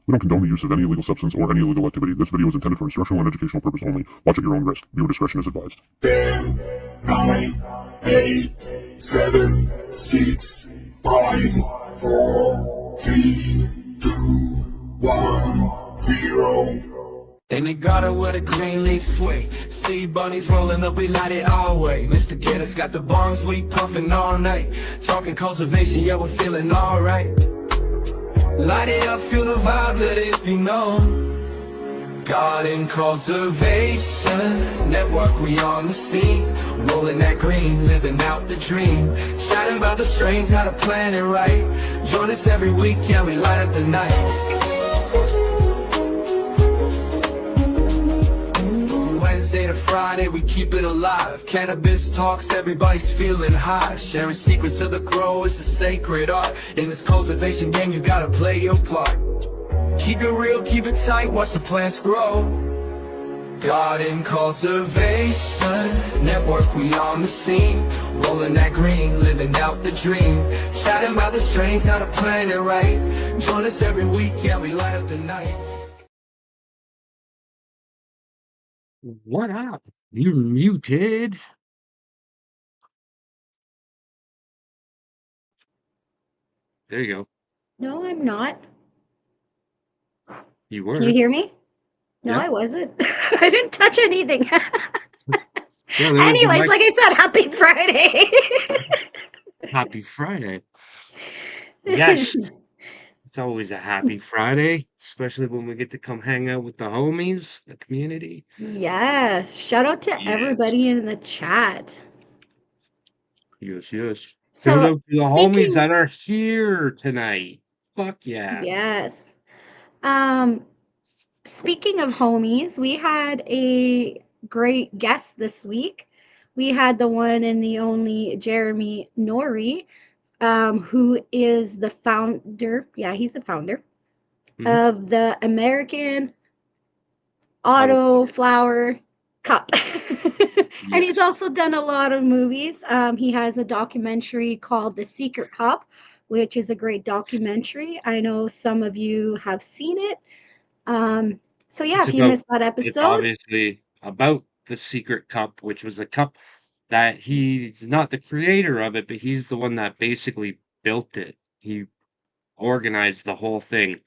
We don't condone the use of any illegal substance or any illegal activity. This video is intended for instructional and educational purpose only. Watch at your own risk. Viewer discretion is advised. 10, 9, 8, 7, 6, 5, 4, 3, 2, 1, 0. And they got it with a green leaf sway. See bunnies rolling up, we light it all way. Mr. Ganiks got the bombs, we puffin' all night. Talking cultivation, yeah, we're feeling alright. Light it up, feel the vibe, let it be known. Garden Cultivation Network, we on the scene. Rolling that green, living out the dream. Shouting about the strains, how to plan it right. Join us every week, yeah, we light up the night. Wednesday to Friday, we keep it alive. Cannabis talks, everybody's feeling high. Sharing secrets of the grow, it's a sacred art. In this cultivation game, you gotta play your part. Keep it real, keep it tight, watch the plants grow. Garden Cultivation Network, we on the scene. Rolling that green, living out the dream. Chatting about the strains, how to plan it right. Join us every week, yeah, we light up the night. What up? You muted. There you go. No, I'm not. You were. Can you hear me? No, Yeah. I wasn't. I didn't touch anything. Yeah, there was a Anyways, mic- like I said, happy Friday. Happy Friday. Yes. It's always a happy Friday, especially when we get to come hang out with the homies, the community. Yes. Shout out to Yes. everybody in the chat. Yes, yes. So, Shout out to the homies speaking- that are here tonight. Fuck yeah. Yes. Speaking of homies, we had a great guest this week. We had the one and the only Jeremy Norrie, who is the founder. Yeah, he's the founder of the American Auto Flower Cup. And he's also done a lot of movies. He has a documentary called The Secret Cup, which is a great documentary. I know some of you have seen it. So yeah, It's if you about- missed that It's episode, obviously about the Secret Cup, which was a cup that he's not the creator of it, but he's the one that basically built it. He organized the whole thing.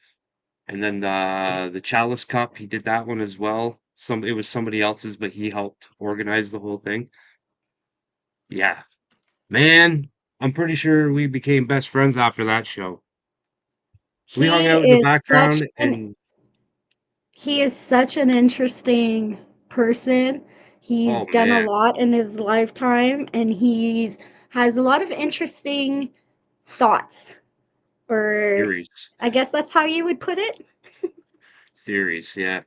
And then the Chalice Cup, he did that one as well. It was somebody else's, but he helped organize the whole thing. Yeah. Man, I'm pretty sure we became best friends after that show. We hung out in the background and he is such an interesting person. He's done man. a lot in his lifetime, and has a lot of interesting thoughts, or Theories. I guess that's how you would put it. Theories, yeah.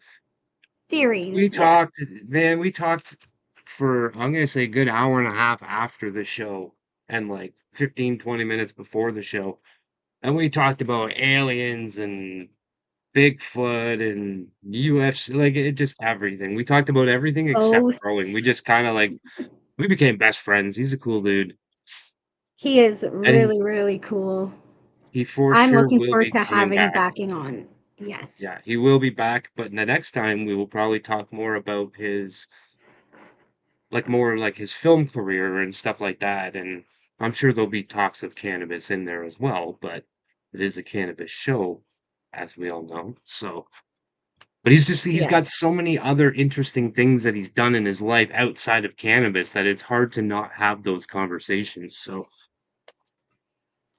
Theories. We yeah. talked for, I'm gonna say, a good hour and a half after the show and like 15, 20 minutes before the show. And we talked about aliens and Bigfoot and UFC, like it just everything. We talked about everything except Oh, growing. We just kind of like we became best friends. He's a cool dude. he is And really, really cool. he for I'm sure looking will forward be to coming having back. backing on. Yes. Yeah, he will be back, but the next time we will probably talk more about his more like his film career and stuff like that. And I'm sure there'll be talks of cannabis in there as well, but it is a cannabis show, as we all know. So but he's got Yes. so many other interesting things that he's done in his life outside of cannabis that it's hard to not have those conversations. So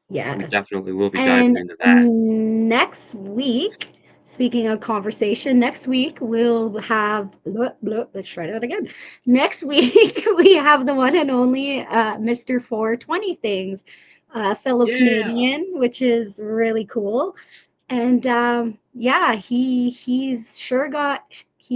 we Yes. definitely will be And diving into that. next week, speaking of conversation, next week we'll have, let's try that again. Next week, we have the one and only Mr. 420 Things, fellow Canadian, which is really cool. And yeah, he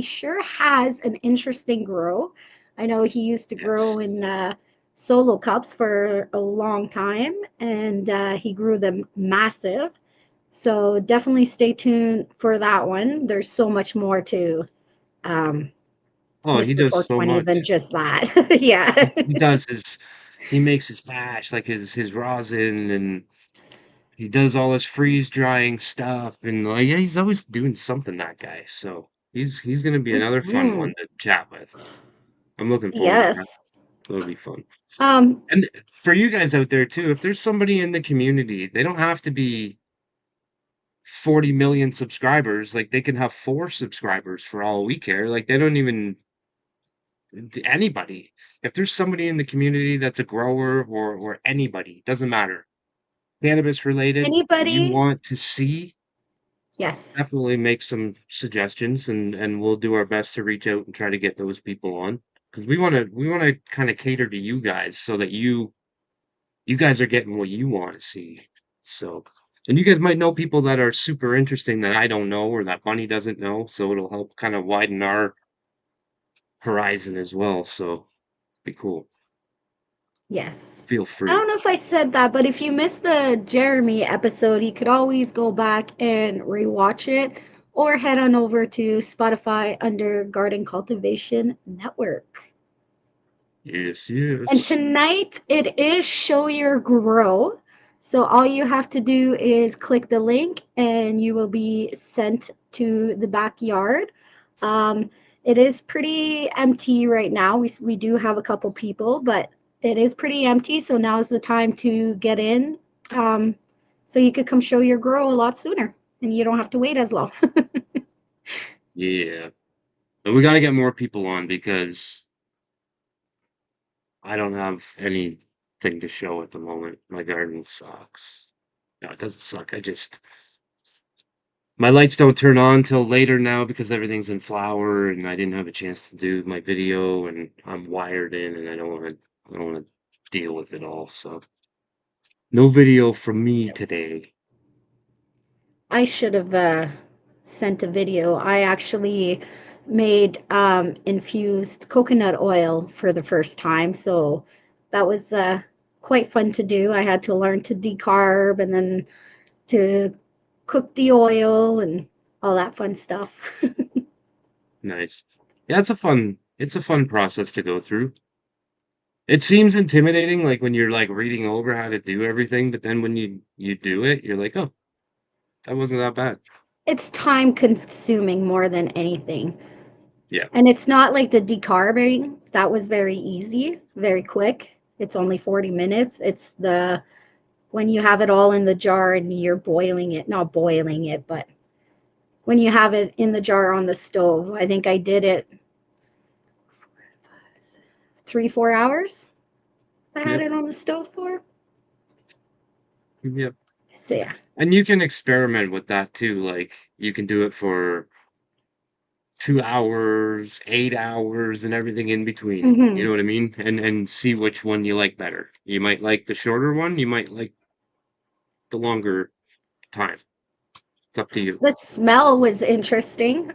sure has an interesting grow. I know he used to grow in solo cups for a long time, and he grew them massive. So definitely stay tuned for that one. There's so much more to He Mr. does so 420 much. than just that. Yeah. He makes his hash, like his rosin, and He does all his freeze drying stuff, and like yeah, he's always doing something. That guy, so he's gonna be another fun Mhm. one to chat with. I'm looking forward to that. Yes. That'll be fun. Um, And for you guys out there too, if there's somebody in the community, they don't have to be 40 million subscribers. Like they can have 4 subscribers for all we care. Like they don't even anybody. If there's somebody in the community that's a grower or anybody, doesn't matter, cannabis related that you anybody? want to see, Yes. definitely make some suggestions and we'll do our best to reach out and try to get those people on because we want to kind of cater to you guys so that you guys are getting what you want to see. So, and you guys might know people that are super interesting that I don't know or that Bunny doesn't know, so it'll help kind of widen our horizon as well. So, be cool. Yes. Feel I don't free. know if I said that, but if you missed the Jeremy episode, you could always go back and rewatch it or head on over to Spotify under Garden Cultivation Network. Yes, And yes. tonight it is Show Your Grow. So all you have to do is click the link and you will be sent to the backyard. Um, it is pretty empty right now. We do have a couple people, but it is pretty empty. So now is the time to get in. Um, so you could come show your grow a lot sooner and you don't have to wait as long. Yeah. But we got to get more people on because I don't have anything to show at the moment. My garden sucks. No, it doesn't suck. My lights don't turn on till later now because everything's in flower and I didn't have a chance to do my video and I'm wired in and I don't want to deal with it all. So no video from me today. I should have sent a video. I actually made infused coconut oil for the first time, so that was quite fun to do. I had to learn to decarb and then to cook the oil and all that fun stuff. Nice. Yeah, it's a fun process to go through. It seems intimidating, like when you're like reading over how to do everything, but then when you do it, you're like, oh, that wasn't that bad. It's time consuming more than anything. Yeah. And it's not like the decarbing, that was very easy, very quick. It's only 40 minutes. It's the when you have it all in the jar and you're boiling it, not boiling it, but when you have it in the jar on the stove. I think I did it 3, 4 hours. I had Yep. it on the stove for. Yep. So yeah. And you can experiment with that too. Like you can do it for 2 hours, 8 hours, and everything in between. You Hmm. know what I mean? And see which one you like better. You might like the shorter one. You might like the longer time. It's up to you. The smell was interesting.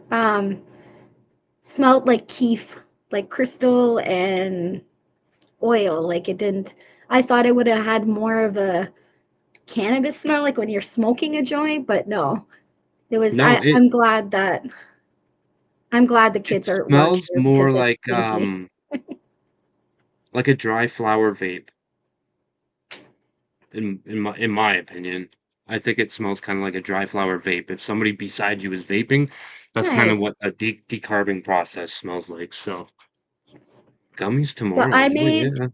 Smelled like keef, like crystal and oil. Like it didn't. I thought it would have had more of a cannabis smell, like when you're smoking a joint, but no. It was. No, I'm glad the it kids are at work smells here because more it's stinky. like a dry flower vape. In my opinion, I think it smells kind of like a dry flower vape. If somebody beside you is vaping, that's kind of Nice. what a decarbing process smells like. So gummies So tomorrow. Oh yeah,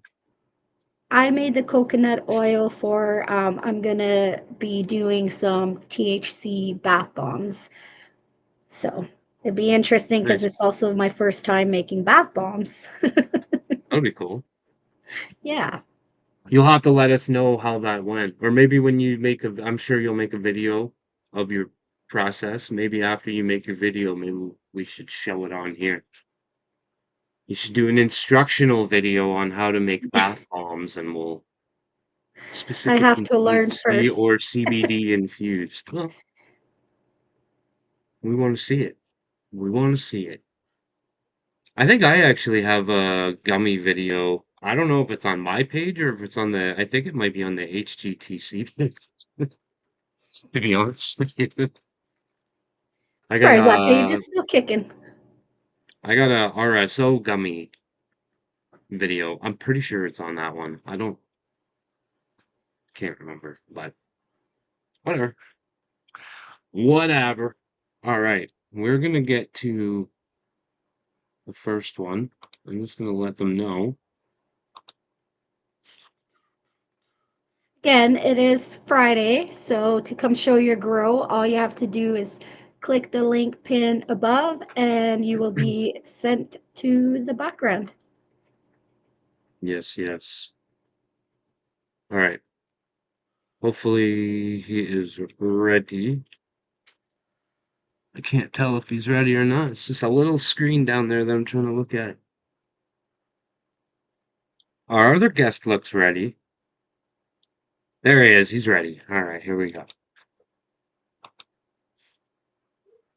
I made the coconut oil for I'm gonna be doing some THC bath bombs. So it'd be interesting because nice. it's also my first time making bath bombs. That'll be cool. Yeah. You'll have to let us know how that went, or maybe when you make a. I'm sure you'll make a video of your process. Maybe after you make your video, maybe we should show it on here. You should do an instructional video on how to make bath bombs, and we'll I have specifically to learn THC first. or CBD infused. Well, we want to see it. We want to see it. I think I actually have a gummy video. I don't know if it's on my page or if it's on the. I think it might be on the HGTC page. To be honest with you, I got Surprised that page a is still kicking. I got a RSO gummy video. I'm pretty sure it's on that one. I don't can't remember, but Whatever. Whatever. All right. We're going to get to the first one. I'm just going to let them know. Again, it is Friday, so to come show your grow, all you have to do is click the link pin above and you will be sent to the background. Yes, yes. All right. Hopefully he is ready. I can't tell if he's ready or not. It's just a little screen down there that I'm trying to look at. Our other guest looks ready. There he is. He's ready. All right, here we go.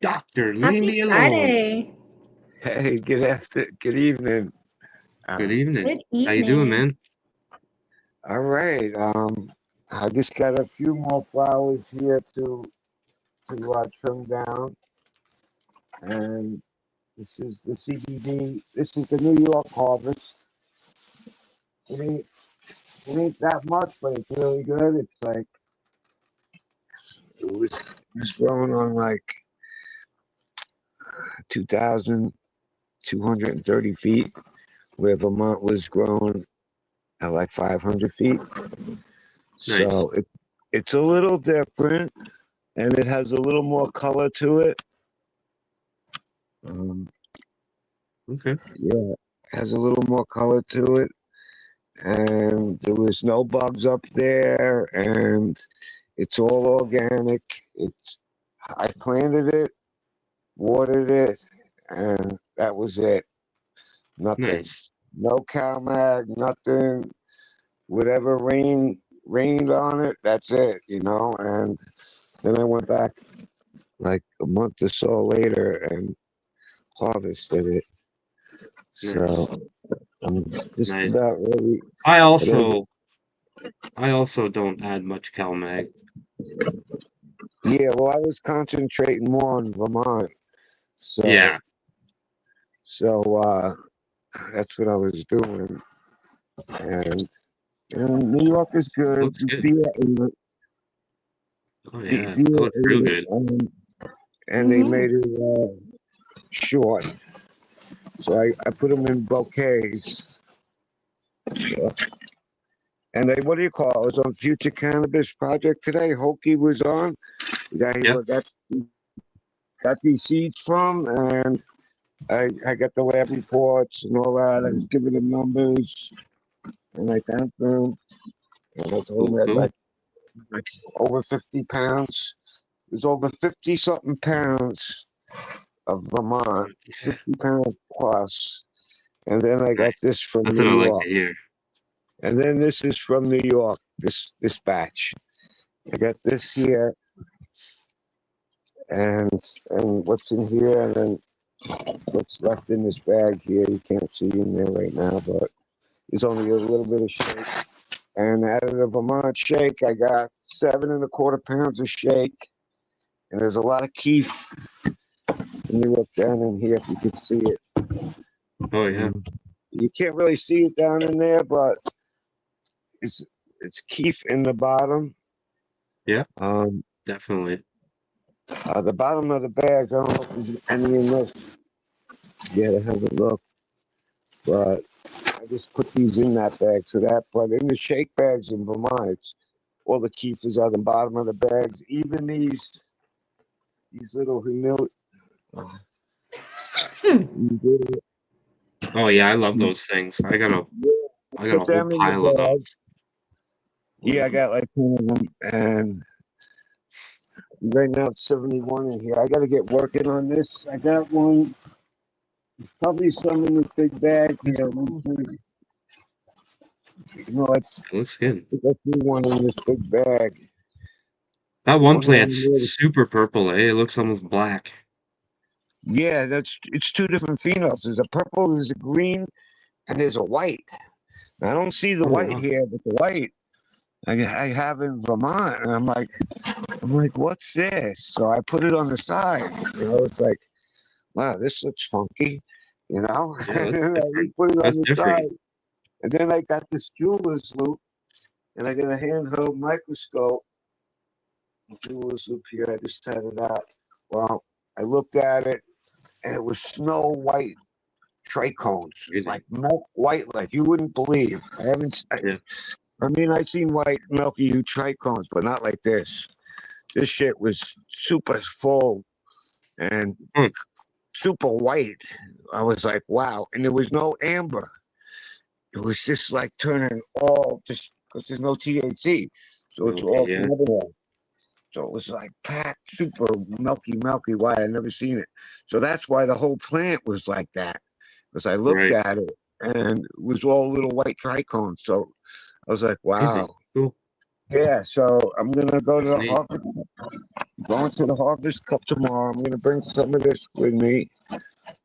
Doctor, leave Happy me alone. Friday. Hey, good evening. Good Uh, evening. Good How you doing, evening. man? all right. I just got a few more flowers here to trim down, and this is the CBD. This is the New York harvest. It ain't it ain't that much, but it's really good. It's like it was growing on like 2,230 feet, where Vermont was growing at like 500 feet. Nice. So it's a little different, and it has a little more color to it. Um, Okay. yeah, has a little more color to it, and there was no bugs up there, and it's all organic. It's I planted it, watered it, and that was it. Nothing, Nice. no CalMag, nothing. Whatever rained on it, that's it, And then I went back like a month or so later and harvested it. Nice. So I'm just Nice. about ready. I I gotta, also I also don't add much CalMag. yeah, well, I was concentrating more on Vermont, so Yeah. so that's what I was doing, and New York is good. Looks good. Deer ate it, Oh yeah. That deer looks real ate it, good. and they Mhm. made it short. So I put them in bouquets. And they, what do you call it? I was on Future Cannabis Project today. Hokie was on. The guy Yeah. who got these seeds from, and I got the lab reports and all that. I was giving them numbers, and I thanked them. And I told Cool, them I had cool. like over 50 pounds. It was over 50 something pounds of Vermont, Yeah. 50 pounds plus. And then I got Nice. this from That's what I New like York. to hear. And then this is from New York, this batch. I got this here and what's in here, and then what's left in this bag here. You can't see in there right now, but there's only a little bit of shake. And out of the Vermont shake, I got 7.25 pounds of shake, and there's a lot of keef. When you look down in here, if you can see it, Oh yeah. you can't really see it down in there, but it's it's keef in the bottom. Yeah, Um, definitely. the bottom of the bags. I don't know if there's any in this. Yeah, I haven't looked, but I just put these in that bag so that. But in the shake bags in Vermont, it's all the keef is at the bottom of the bags. Even these little Oh yeah, I love those things. I got a put whole them in the pile of bag. those. Yeah, I got like 10 of them, and right now it's 71 in here. I got to get working on this. I got one, probably some in this big bag here. It's It looks good. I see one in this big bag. That one One around plant's there. super purple, eh? It looks almost black. Yeah, it's two different phenols. There's a purple, there's a green, and there's a white. I don't see the Oh white wow. here, but the white I have in Vermont, and I'm like, what's this? So I put it on the side. It's like, wow, this looks funky, Yeah, and that's then I different. put it on That's the different. side, and then I got this jeweler's loop, and I got a handheld microscope, Jeweler's loop here. I just had it out. Well, I looked at it, and it was snow white trichomes, Really? like milk white, like you wouldn't believe. I haven't. Yeah. I mean, I've seen white milky hue trichomes, but not like this. This shit was super full and Hmm. super white. I was like, wow. And there was no amber. It was just like turning all just because there's no THC. So it's Okay, all yeah. cannabinoid. So it was like packed, super milky white. I never seen it. So that's why the whole plant was like that. Because I looked Right. at it and it was all little white trichomes. So I was like, Amazing. wow. Cool. Yeah, so I'm gonna go to That's the neat. harvest. Going to the Harvest Cup tomorrow. I'm gonna bring some of this with me.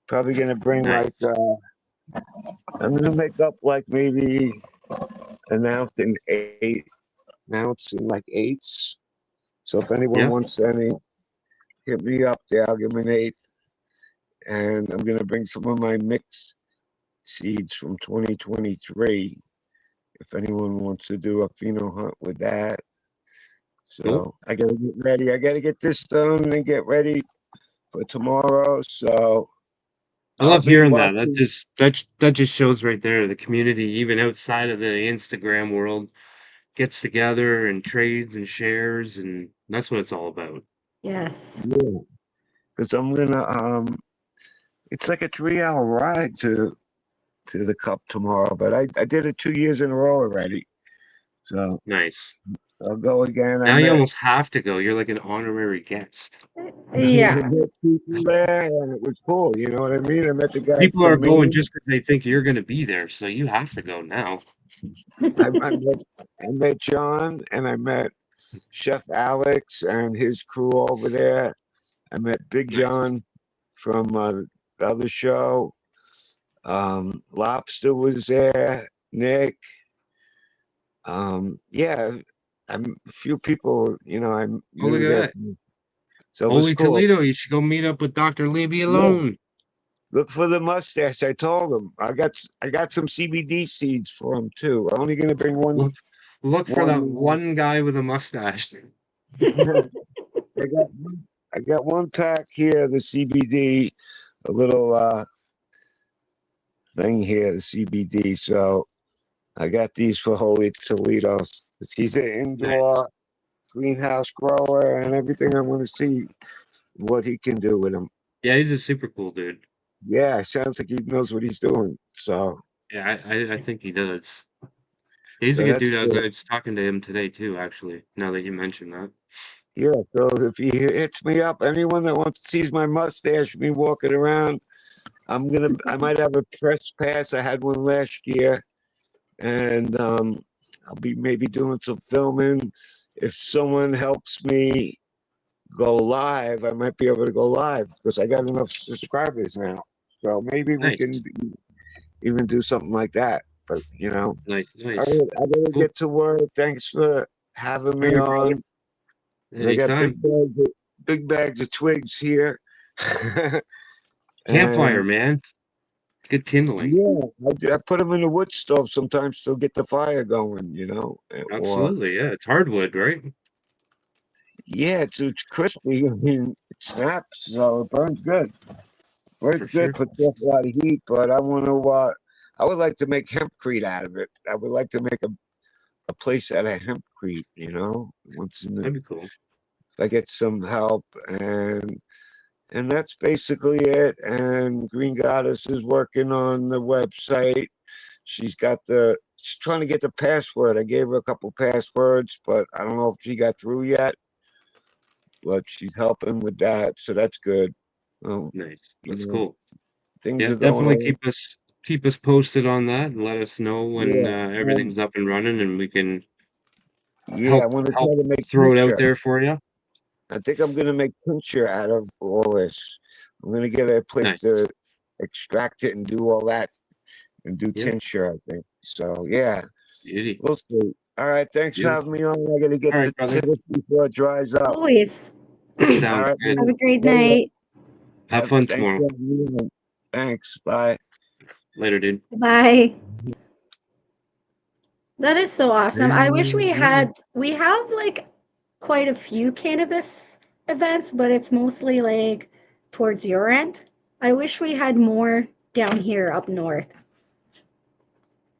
Probably gonna bring Nice. I'm gonna make up like maybe an ounce in like eighths. So if anyone Yeah. wants any, hit me up there. I'll give them an eighth. And I'm gonna bring some of my mixed seeds from 2023. If anyone wants to do a pheno hunt with that. Cool. So I gotta get ready. I gotta get this done and get ready for tomorrow. So I I'll love be hearing that. watching. That just shows right there the community, even outside of the Instagram world, gets together and trades and shares, and that's what it's all about. Yes. Yeah, because I'm gonna it's like a 3 hour ride to the cup tomorrow, but I did it 2 years in a row already. So Nice. I'll go again. I Now you met almost have to go. You're like an honorary guest. Yeah. people there and it was cool, you know what I mean? I met the guy People are from going Maine. just because they think you're going to be there, so you have to go now. I met John and I met Chef Alex and his crew over there. I met Big Nice. John from the other show. Lobster was there, Nick. Yeah, I'm a few people, I Oh, look knew at there. that. So it was Holy cool. Toledo, you should go meet up with Dr. Libby Yeah. alone. Look for the mustache. I told him I got some CBD seeds for him too. I'm only gonna bring one Look, look for that one. one guy with a mustache. I got I got one pack here, the CBD, a little thing here, the CBD. So I got these for Holy Toledo. He's an Nice. indoor greenhouse grower and everything. I want to see what he can do with them. Yeah, he's a super cool dude. Yeah, sounds like he knows what he's doing. So Yeah, I think he does. He's a so good that's dude. I good. was talking to him today too, actually, now that you mentioned that. Yeah, so if he hits me up, anyone that wants sees my mustache, me walking around, I might have a press pass. I had one last year, and I'll be maybe doing some filming. If someone helps me go live, I might be able to go live because I got enough subscribers now. So maybe we Nice. can even do something like that. But Nice, all nice. right, I gotta Cool. get to work. Thanks for having All me right, brother. on. And I got Anytime. big bags of twigs here. Campfire, And man. Good kindling. yeah, I put them in the wood stove sometimes to get the fire going, or Absolutely, yeah. It's hardwood, right? yeah, it's crispy. I mean, it snaps, so it burns good. For Burns good, sure. puts off a lot of heat. But I want to. I would like to make hempcrete out of it. I would like to make a place out of hempcrete. Once in the, That'd be cool. if I get some help and that's basically it. And Green Goddess is working on the website. She's trying to get the password. I gave her a couple passwords, but I don't know if she got through yet. But she's helping with that, so that's good. Um, Nice. you That's know, cool. things Yeah, are going definitely along. keep us posted on that and let us know when Yeah, everything's up and running and we can yeah. I help want to help try to make throw it out tincture. there for you. I think I'm gonna make tincture out of all this. I'm gonna get a place Nice. to extract it and do all that and do Yep. tincture. I think so. Yeah. Beauty. We'll see. All right. Thanks for having Beautiful. me on. I got to All get right, to brother. this before it dries up. Always. All Sounds right. good. Have a great Later. night. Have fun Thanks tomorrow. for having me on. Thanks. Bye. Later, dude. Bye. That is so awesome. I wish we have like quite a few cannabis events, but it's mostly like towards your end. I wish we had more down here up north.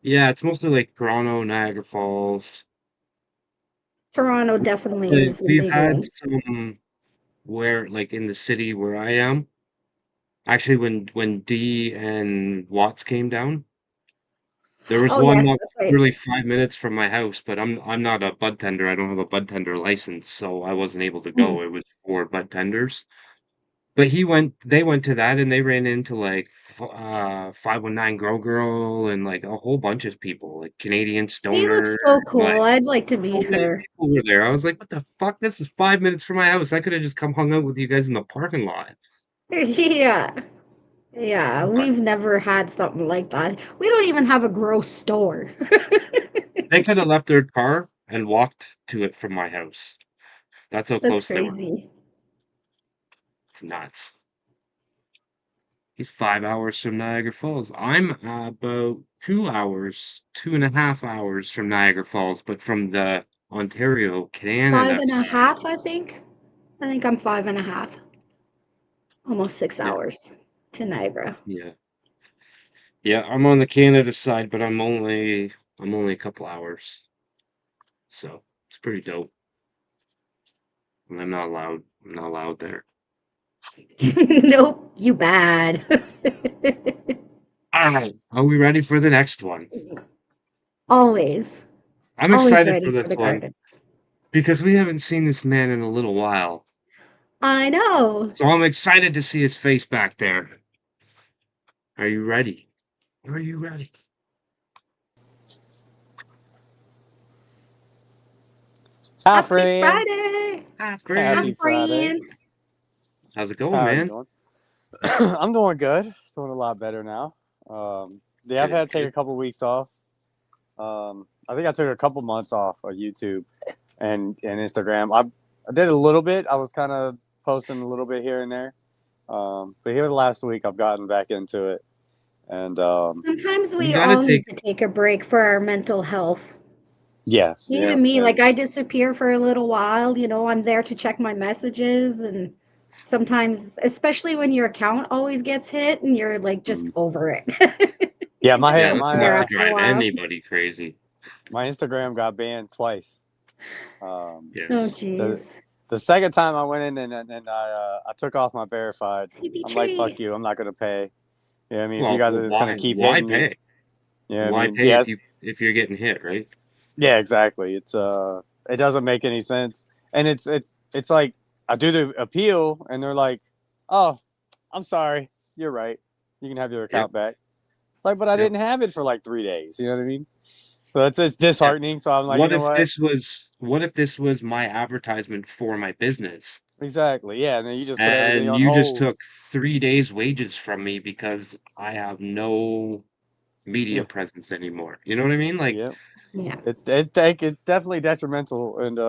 Yeah, it's mostly like Toronto, Niagara Falls. Toronto definitely We've is a we've big had one. some where, like in the city where I am. Actually, when D and Watts came down, there was Oh one yes, not that's right. really 5 minutes from my house, but I'm not a bud tender. I don't have a bud tender license, so I wasn't able to Mm. go. It was for bud tenders. But they went to that and they ran into like 519 Grow Girl and like a whole bunch of people, like Canadian She Stoner, looks so like cool. I'd like to so meet many her. people were there. I was like, what the fuck? This is 5 minutes from my house. I could have just come hung out with you guys in the parking lot. Yeah. Yeah, But we've never had something like that. We don't even have a grow store. they could have left their car and walked to it from my house. That's how That's close they were. crazy. It's nuts. He's 5 hours from Niagara Falls. I'm about 2 hours, 2.5 hours from Niagara Falls, but from the Ontario, Five Canada and a side. half, I think. I think I'm 5.5, almost six Yeah, hours to Niagara. yeah, yeah. I'm on the Canada side, but I'm only a couple hours, so it's pretty dope. And I'm not allowed. I'm not allowed there. Nope, you bad. All right, are we ready for the next one? Always, I'm always excited for ready for this the one garden. because we haven't seen this man in a little while. I know. So I'm excited to see his face back there. Are you ready? Are you ready? Hi, Happy friends. Friday. Hi, Hi, Happy friend. Friday. friend. How's it going, How are you man? doing? I'm doing good. Doing a lot better now. Yeah, I've Good, had to take good. a couple weeks off. I think I took a couple months off of YouTube and Instagram. I did a little bit. I was kind of posting a little bit here and there. But here last week, I've gotten back into it. And Sometimes You we gotta all need take. to take a break for our mental health. yeah, Yeah, Even me, and like I disappear for a little while, I'm there to check my messages and sometimes, especially when your account always gets hit and you're like just mm, over it. yeah, You just yeah. don't That's care enough to my after a drive while. anybody crazy. my Instagram got banned twice. Um, Oh, Yes. the geez. The second time I went in and I took off my verified. I'm like, fuck CBT. you. I'm not gonna pay. You know what I mean? If you Well, guys well, are just gonna keep why hitting me, pay? you know what I Why mean? pay Yes. if you're getting hit, right? Yeah, exactly. It doesn't make any sense. And it's like I do the appeal and they're like, oh, I'm sorry. You're right. You can have your Yep. account back. It's like, but I Yep. didn't have it for like 3 days. You know what I mean? So it's Yeah. disheartening. So I'm like, you know what? What if this was my advertisement for my business? Exactly. Yeah. And then you just put everything And on you just hold. took 3 days wages from me because I have no media Yeah. presence anymore. You know what I mean? Like, Yeah. Yeah. It's definitely detrimental and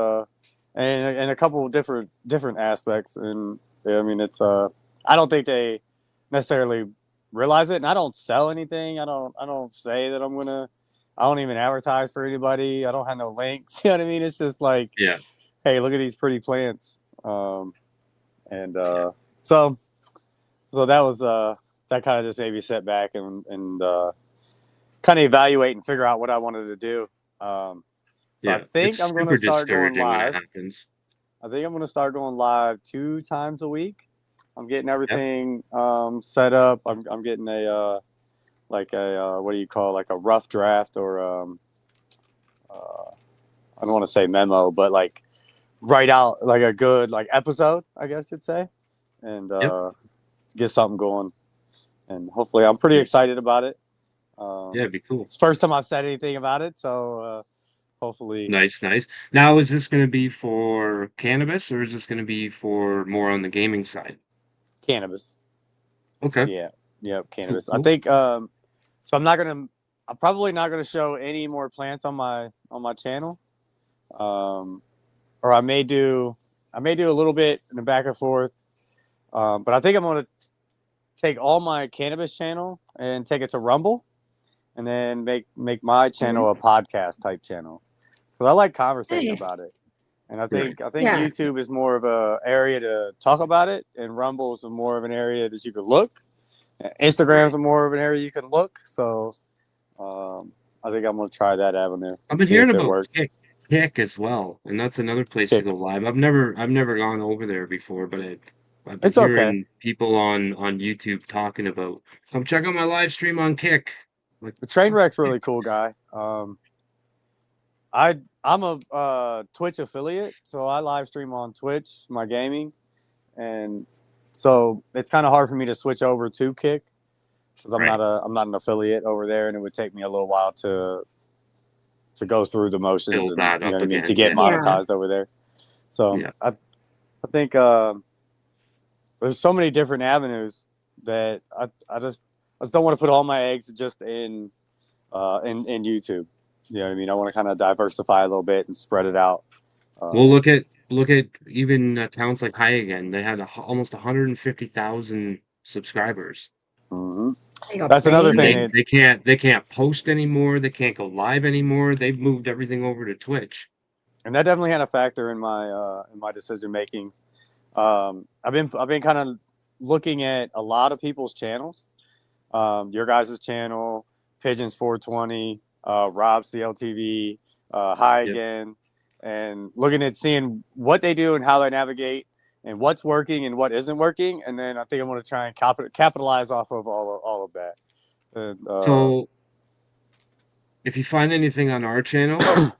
a couple of different aspects and yeah, I mean it's I don't think they necessarily realize it and I don't sell anything I don't say that I don't even advertise for anybody I don't have no links you know what I mean it's just like yeah, hey look at these pretty plants and yeah, so that was that kind of just made me sit back and kind of evaluate and figure out what I wanted to do so I yeah. think It's I'm going to super start going discouraging when it live. happens. I think I'm going to start going live 2 times a week. I'm getting Yep. everything set up. I'm getting a like a what do you call like a rough draft or I don't want to say memo, but like write out like a good like episode, I guess you'd say, and Yep. get something going. And hopefully, I'm pretty Nice. excited about it. Yeah, it'd be cool. It's the first time I've said anything about it, so hopefully, Nice, nice. Now, is this going to be for cannabis or is this going to be for more on the gaming side? cannabis. Okay. Yeah, yeah, Cool, cannabis. I cool. think so. I'm probably not gonna show any more plants on my channel. Or I may do a little bit in the back and forth. But I think I'm gonna take all my cannabis channel and take it to Rumble, and then make my channel a podcast type channel. Because I like conversating Nice. about it. And I think Yeah. YouTube is more of a area to talk about it, and Rumble's more of an area that you could look. Instagram's more of an area you can look. So I think I'm gonna try that avenue. I've been See hearing if it about works. Kick as well, and that's another place to Kick. go live. I've never gone over there before, but I've been It's okay. hearing people on YouTube talking about, come check out my live stream on Kick. Like, The Trainwreck's really Kick? cool guy. I'm a Twitch affiliate, so I live stream on Twitch, my gaming, and so it's kind of hard for me to switch over to Kick because I'm Right. not an affiliate over there, and it would take me a little while to go through the motions Build and that you know up what I mean, again. to get Yeah. monetized over there. So Yeah. I think there's so many different avenues that I just don't want to put all my eggs just in YouTube. You know what I mean? I want to kind of diversify a little bit and spread it out. Well, look at even towns like High Again. They had almost 150,000 subscribers. Mm-hmm. They got That's another And thing. brain. they can't post anymore. They can't go live anymore. They've moved everything over to Twitch. And that definitely had a factor in my decision making. I've been kind of looking at a lot of people's channels. Your guys' channel, Pigeons 420, Rob CLTV, High Yep. Again, and looking at seeing what they do and how they navigate and what's working and what isn't working. And then I think I'm going to try and capitalize off of all of that. And, So if you find anything on our channel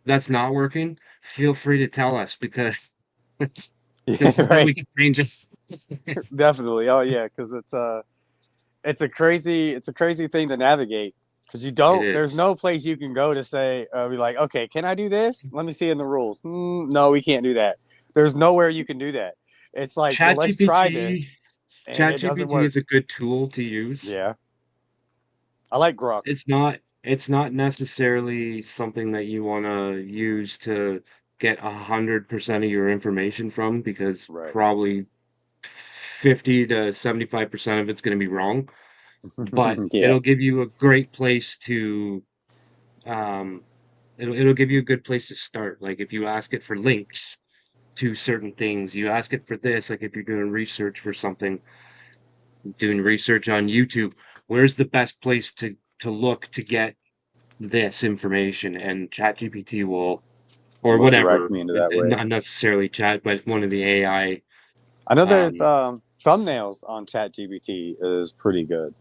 that's not working, feel free to tell us because yeah, then right. we can change it. Definitely. Oh yeah, because it's a crazy thing to navigate because there's no place you can go to say be like, okay, can I do this? Let me see in the rules. No, we can't do that. There's nowhere you can do that. It's like, well, let's try this, and it doesn't ChatGPT work. is a good tool to use. Yeah, I like Grok. It's not necessarily something that you want to use to get 100% of your information from because Right. probably 50 to 75% of it's going to be wrong. But Yeah. it'll give you a great place to um it'll give you a good place to start. Like if you ask it for links to certain things, you ask it for this, like if you're doing research for something, doing research on YouTube, where's the best place to look to get this information? And ChatGPT will, or Will direct whatever, me into that way. not necessarily chat, but one of the AI. I know there's Um, thumbnails on ChatGPT is pretty good.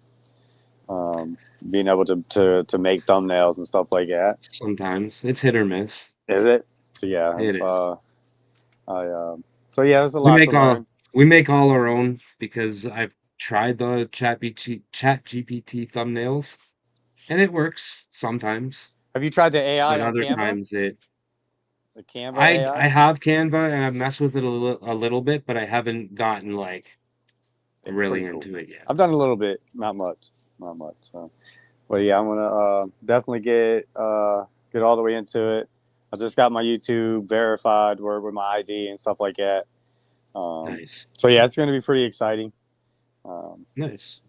Being able to make thumbnails and stuff like that. sometimes it's hit or miss. Is it? So yeah, It is. so yeah, there's a We lot make to all learn. we make all our own because I've tried the ChatGPT thumbnails and it works sometimes, Have you tried the AI but on other Canva? times The Canva I AI? have Canva and I've messed with it a little bit, but I haven't gotten like It's really pretty cool. into it yet. I've done a little bit, not much. So, but yeah, I'm gonna definitely get all the way into it. I just got my YouTube verified with my ID and stuff like that. Nice, So yeah, it's gonna be pretty exciting. nice.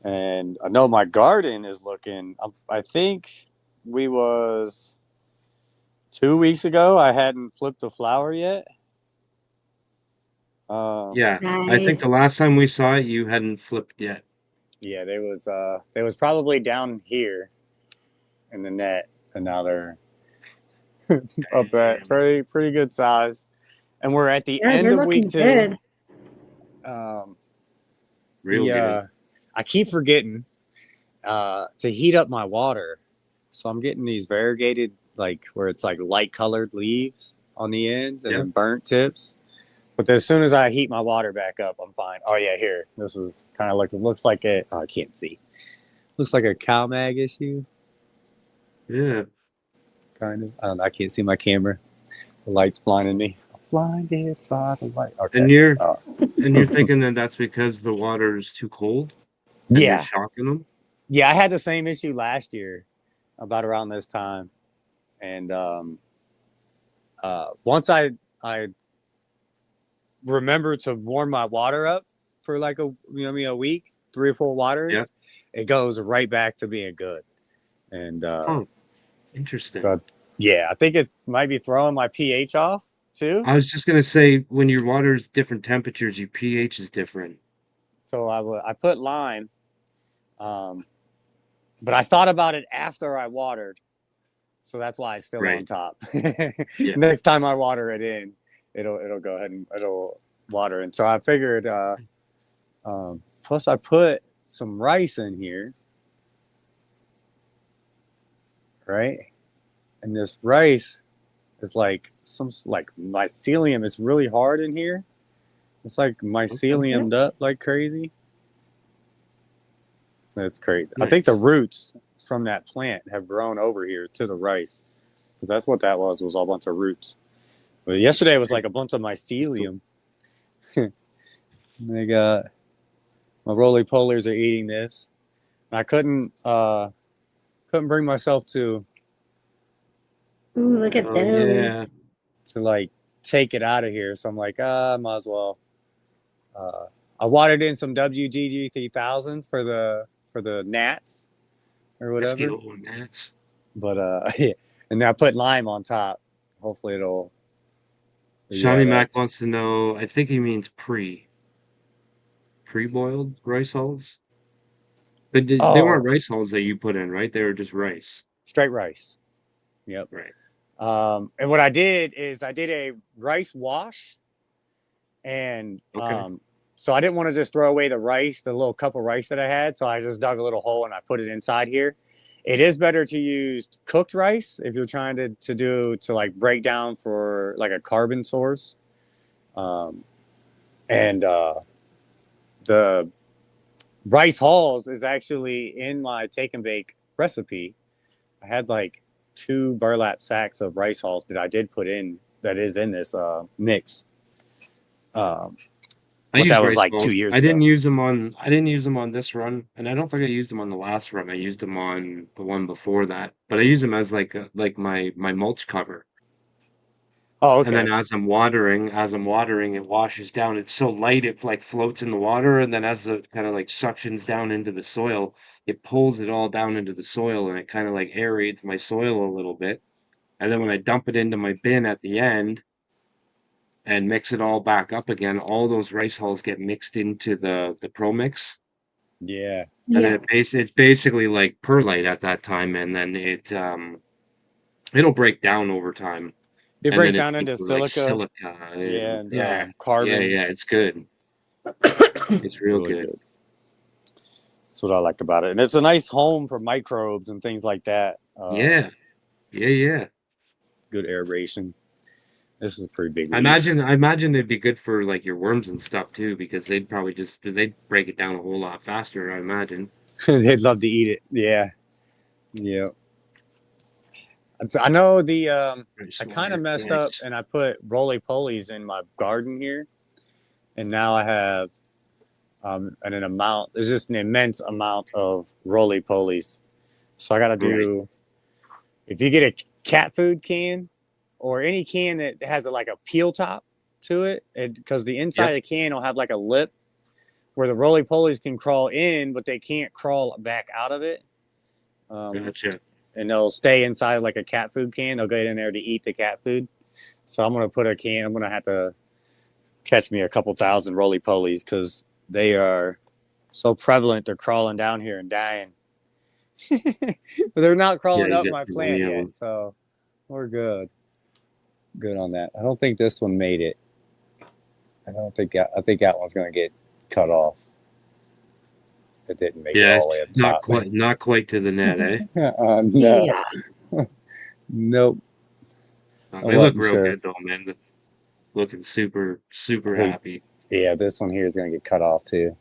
And I know my garden is looking. I think we was 2 weeks ago. I hadn't flipped a flower yet. Yeah, I think Nice. the last time we saw it, you hadn't flipped yet. Yeah, they was probably down here in the net, and now they're up at pretty good size. And we're at the Yeah, end they're of looking week 2. good. Real good. I keep forgetting to heat up my water, so I'm getting these variegated, like where it's like light colored leaves on the ends and Yeah. then burnt tips. But as soon as I heat my water back up, I'm fine. Oh yeah, here. This is kind of like, it looks like a, oh, I can't see. Looks like a cow mag issue, Yeah. kind of. I don't know. I can't see my camera. The light's blinding me. I'm blinded by the light. Okay. And you're thinking that that's because the water is too cold and you're Yeah. shocking them? Yeah, I had the same issue last year about around this time. And once I remember to warm my water up for like a week, 3 or 4 waters, Yeah. it goes right back to being good. And Oh, interesting. so, yeah, I think it might be throwing my pH off. too. I was just gonna say when your water's different temperatures, your pH is different. So I put lime, but I thought about it after I watered, so that's why it's still on Right. top. Yeah. Next time I water it in, it'll go ahead and it'll water. And so I figured. Plus, I put some rice in here, right? And this rice is like mycelium. It's really hard in here. It's like myceliumed up like crazy. That's crazy. Nice. I think the roots from that plant have grown over here to the rice. So that's what that was a bunch of roots. But yesterday it was like a bunch of mycelium. They got my roly-polies are eating this. I couldn't bring myself to Ooh, look at Oh those. yeah. like take it out of here. So I'm like, I might as well. I watered in some WGG 3000s for the gnats or whatever. Mosquito gnats. But yeah. And then I put lime on top. Hopefully it'll. Shawnee Mac that's- wants to know. I think he means pre-boiled rice hulls. But they Oh, weren't rice hulls that you put in, right? They were just rice. straight rice. Yep. Right. And what I did is I did a rice wash, and Okay. so I didn't want to just throw away the rice, the little cup of rice that I had. So I just dug a little hole and I put it inside here. It is better to use cooked rice if you're trying to like break down for like a carbon source. And the rice hulls is actually in my take and bake recipe. I had like 2 burlap sacks of rice hulls that I did put in that is in this mix. I But used that was rice like hulls. 2 years I ago. didn't use them on this run, and I don't think I used them on the last run. I used them on the one before that, but I use them as like my mulch cover. Oh, And then okay. as I'm watering, it washes down. It's so light, it like floats in the water, and then as it kind of like suctions down into the soil, it pulls it all down into the soil, and it kind of like aerates my soil a little bit. And then when I dump it into my bin at the end and mix it all back up again, all those rice hulls get mixed into the Pro Mix. Yeah. And then Yeah. it's basically like perlite at that time, and then it'll break down over time. It And breaks then it's down into like silica. silica. Yeah, and Yeah, carbon. yeah, it's good. It's real Really good. good. That's what I like about it. And it's a nice home for microbes and things like that. Yeah, yeah. Good aeration. This is a pretty big I leaf. imagine it'd be good for like your worms and stuff too, because they'd break it down a whole lot faster, I imagine. They'd love to eat it. Yeah. Yeah. I know I kind of messed up and I put roly-polies in my garden here. And now I have there's just an immense amount of roly-polies. So I got to do, if you get a cat food can or any can that has like a peel top to it, because the inside of the can will have like a lip where the roly-polies can crawl in, but they can't crawl back out of it. Gotcha. And they'll stay inside like a cat food can. They'll get in there to eat the cat food. So I'm going to put a can. I'm going to have to catch me a couple thousand roly-polies because they are so prevalent. They're crawling down here and dying. But they're not crawling Yeah, up you my got plant plenty of yet. them. So we're good. Good on that. I don't think this one made it. I think that one's going to get cut off. It didn't make it Yeah, all the way up top. not quite to the net, eh? No. Yeah. Nope. They I look wasn't real sure. good though, man. Looking super Hey, happy. Yeah, this one here is going to get cut off too.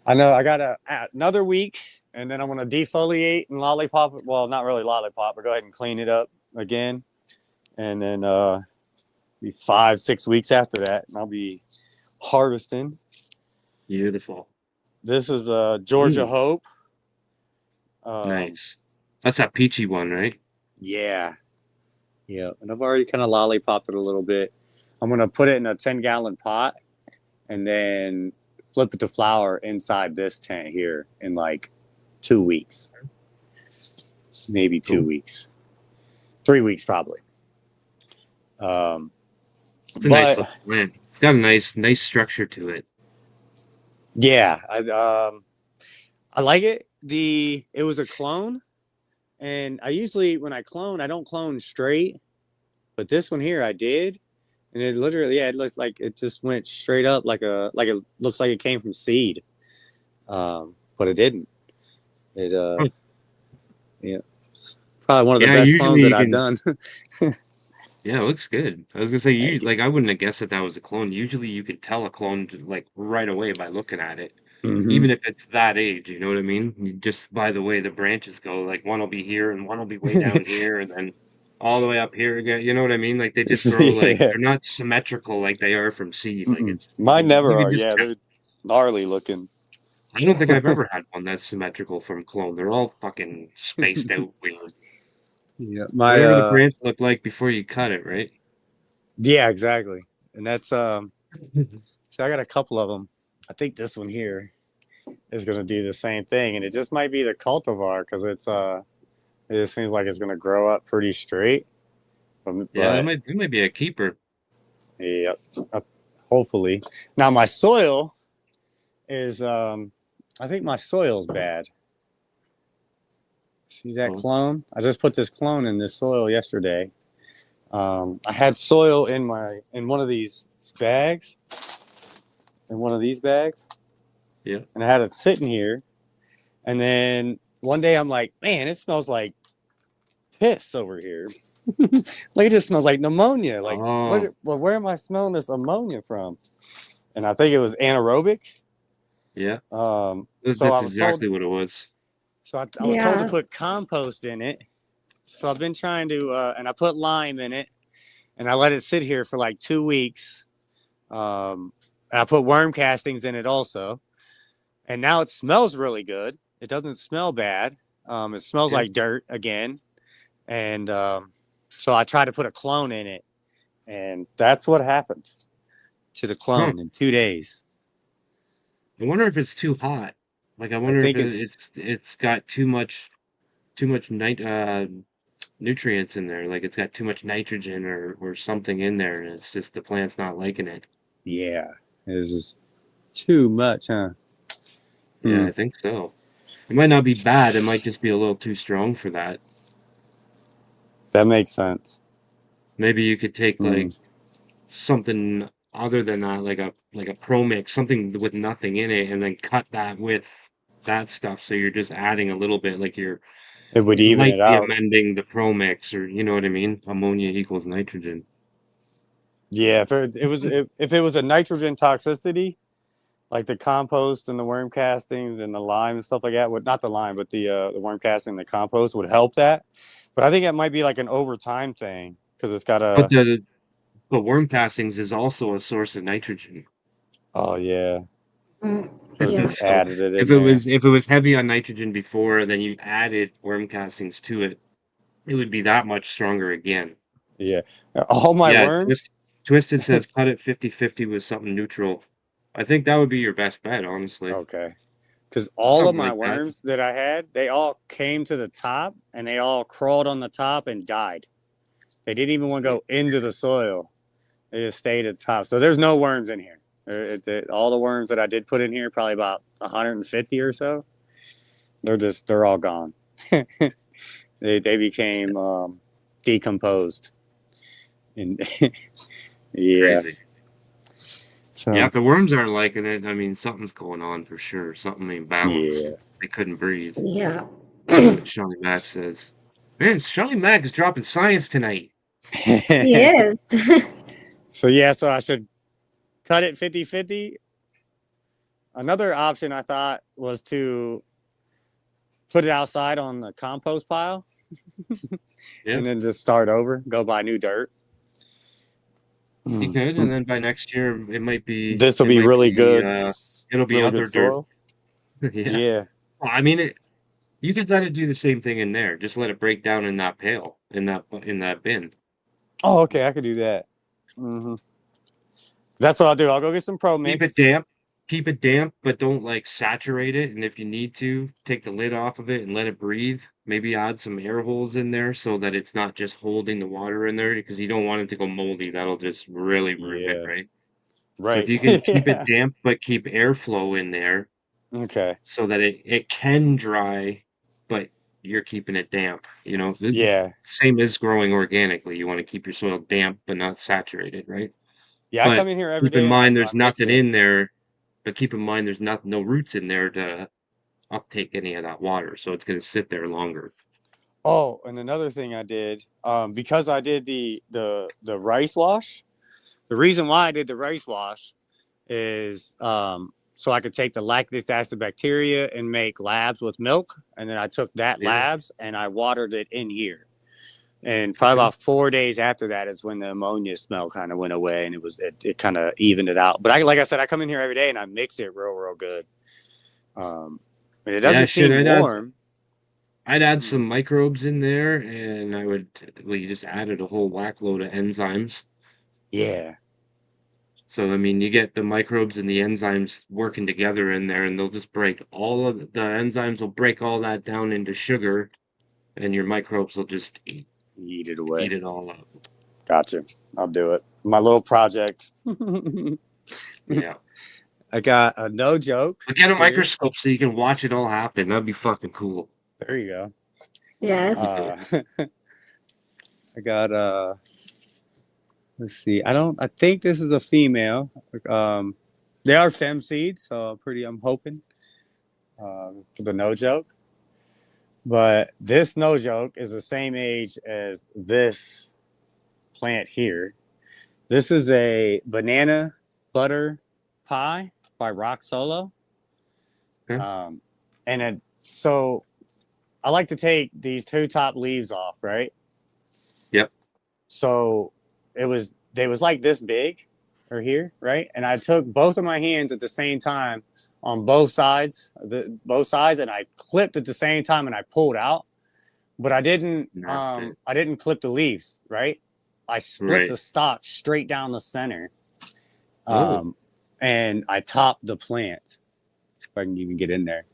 I know I got another week, and then I'm going to defoliate and lollipop it. Well, not really lollipop, but go ahead and clean it up again. And then be 5-6 weeks after that, and I'll be harvesting. Beautiful. This is Georgia Hope. Nice. That's that peachy one, right? Yeah. Yeah. And I've already kind of lollipopped it a little bit. I'm going to put it in a 10-gallon pot and then flip it to flower inside this tent here in like 2 weeks. Maybe 2 weeks. 3 weeks probably. It's a nice But looking plant. It's got a nice structure to it. yeah, I like it. It was a clone, and I usually when I clone, I don't clone straight, but this one here I did, and it literally, yeah, it looks like it just went straight up like it looks like it came from seed, but it didn't. It Huh. yeah, it's probably one of the Yeah, best clones usually that you I've can. done. Yeah, it looks good. I was gonna say Thank you. like I wouldn't have guessed that was a clone. Usually you could tell a clone like right away by looking at it, Hmm. even if it's that age. You know what I mean? Just by the way the branches go, like one will be here and one will be way down here, and then all the way up here again. You know what I mean? Like they just grow like Yeah. they're not symmetrical like they are from seed. Like Mm-mm. it's Mine you never can are. just Yeah, tell. they're gnarly looking. I don't think I've ever had one that's symmetrical from clone. They're all fucking spaced out weird. Yeah, my Whatever the branch looked like before you cut it, right? yeah, exactly. And that's so I got a couple of them. I think this one here is going to do the same thing, and it just might be the cultivar because it just seems like it's going to grow up pretty straight. Yeah, But it might be a keeper. yeah, hopefully. Now my soil is I think my soil's bad. See that Oh, clone? I just put this clone in this soil yesterday. I had soil in one of these bags, in one of these bags, yeah. and I had it sitting here. And then one day I'm like, man, it smells like piss over here. Like it just smells like pneumonia. Like Oh, where am I smelling this ammonia from? And I think it was anaerobic. yeah. So I That's was told exactly what it was. I was told to Yeah. put compost in it. So I've been trying to and I put lime in it and I let it sit here for like 2 weeks. And I put worm castings in it also. And now it smells really good. It doesn't smell bad. It smells Yeah. like dirt again. And so I tried to put a clone in it, and that's what happened to the Huh. clone in 2 days. I wonder if it's too hot. Like I I wonder if think it's it's got too much nutrients in there. Like it's got too much nitrogen or something in there, and it's just the plant's not liking it. yeah, it's just too much, huh? Yeah, Hmm. I think so. It might not be bad. It might just be a little too strong for that. That makes sense. Maybe you could take Hmm. like something other than that, like a pro mix, something with nothing in it, and then cut that with that stuff. So you're just adding a little bit, like It would even it lightly out. amending the pro mix, or you know what I mean? Ammonia equals nitrogen. Yeah, if it was a nitrogen toxicity, like the compost and the worm castings and the lime and stuff like that, would not the lime, but the worm casting and the compost would help that. But I think it might be like an overtime thing because it's got But a but worm castings is also a source of nitrogen. oh yeah, Mm, so it just yeah. So added it in there. if it was heavy on nitrogen before, and then you added worm castings to it, it would be that much stronger again. Yeah. All my Yeah, worms. Twisted says cut it 50-50 with something neutral. I think that would be your best bet, honestly. Okay. Because all of Something my like that. worms that I had, they all came to the top and they all crawled on the top and died. They didn't even want to go into the soil. They just stayed at the top. So there's no worms in here. All the worms that I did put in here, probably about 150 or so, they're all gone. They became decomposed. And yeah. Crazy. Yeah, So if the worms aren't liking it, I mean, something's going on for sure. Something ain't balanced. yeah. They couldn't breathe. Yeah. That's what Shawnee Mac says. Man, Shawnee Mac is dropping science tonight. He is. So yeah, so I should cut it 50-50. Another option I thought was to put it outside on the compost pile Yeah, and then just start over, go buy new dirt. you could, and then by next year This will it be might really be good, it'll be really good other dirt. soil. Yeah. Yeah. Well, I mean you could let it do the same thing in there. Just let it break down in that pail, in that bin. Oh, okay, I could do that. That's what I'll do. I'll go get some Pro Keep it Mix. damp. keep it damp, but don't like saturate it. And if you need to, take the lid off of it and let it breathe. Maybe add some air holes in there so that it's not just holding the water in there because you don't want it to go moldy. That'll just really ruin it, Yeah. right? So if Right. you can keep it Yeah. damp but keep airflow in there Okay. so that it can dry, but you're keeping it damp. Yeah. Same as growing organically. You want to keep your soil damp but not saturated, right? Yeah. I But come in here every keep in day and I mind there's mix nothing it. in there. But keep in mind there's no roots in there to uptake any of that water, so it's going to sit there longer. Oh, and another thing I did, because I did the rice wash. The reason why I did the rice wash is so I could take the lactic acid bacteria and make labs with milk, and then I took that Yeah. labs and I watered it in here. And probably Okay. about 4 days after that is when the ammonia smell kind of went away, and it kind of evened it out. But like I said, I come in here every day and I mix it real good. And it Yeah, doesn't seem warm. I'd add some microbes in there, and you just added a whole whack load of enzymes. Yeah. So, I mean, you get the microbes and the enzymes working together in there, and they'll just break the enzymes will break all that down into sugar, and your microbes will just Eat it away. eat it all up. Gotcha. I'll do it. My little project. Yeah. I got a no joke. But get a Here. microscope so you can watch it all happen. That'd be fucking cool. There you go. Yes. I got let's see. I think this is a female. They are fem seeds, so I'm hoping for the no joke. But this no joke is the same age as this plant here. This is a banana butter pie by Rock Solo. Okay. So I like to take these two top leaves off, right? Yep. So they was like this big or here, right? And I took both of my hands at the same time on both sides, and I clipped at the same time and I pulled out. But I didn't Snapped it. I didn't clip the leaves, right? I split the stalk straight down the center. Oh. And I topped the plant. If I can even get in there.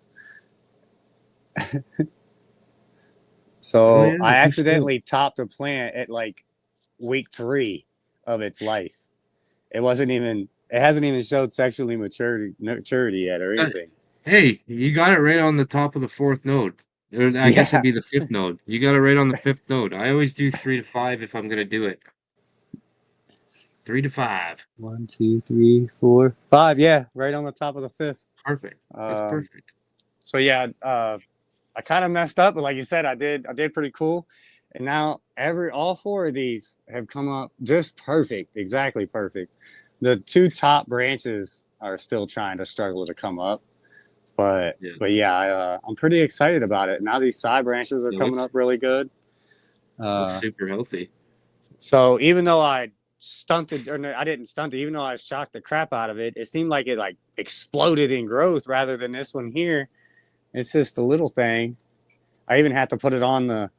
So yeah, I that's cool. accidentally topped the plant at like week 3 of its life. It hasn't even showed sexually maturity yet or anything. Hey, you got it right on the top of the 4th node. Or I guess it'd Yeah. be the 5th node. You got it right on the 5th node. I always do 3 to 5 if I'm gonna do it. 3 to 5. 1, 2, 3, 4, 5. Yeah, right on the top of the 5th. Perfect. That's perfect. So yeah, I kind of messed up, but like you said, I did pretty cool. And now all 4 of these have come up just perfect, exactly perfect. The 2 top branches are still trying to struggle to come up, but yeah, I'm pretty excited about it. Now these side branches are coming up really good. Looks super healthy. So even though I stunted, or no, I didn't stunt it, even though I shocked the crap out of it, it seemed like it like exploded in growth rather than this one here. It's just a little thing. I even had to put it on the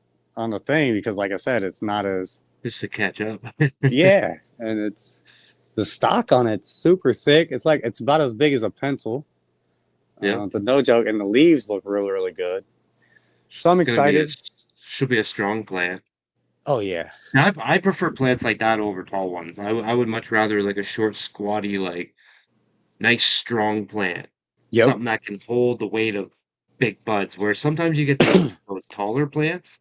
thing because, like I said, it's not as just to catch up. Yeah, and it's the stock on it's super thick. It's about as big as a pencil. Yeah, the no joke, and the leaves look really good. So I'm excited. Should be a strong plant. Oh yeah. I prefer plants like that over tall ones. I would much rather like a short, squatty, like nice, strong plant. Yep. Something that can hold the weight of big buds. Where sometimes you get those taller plants,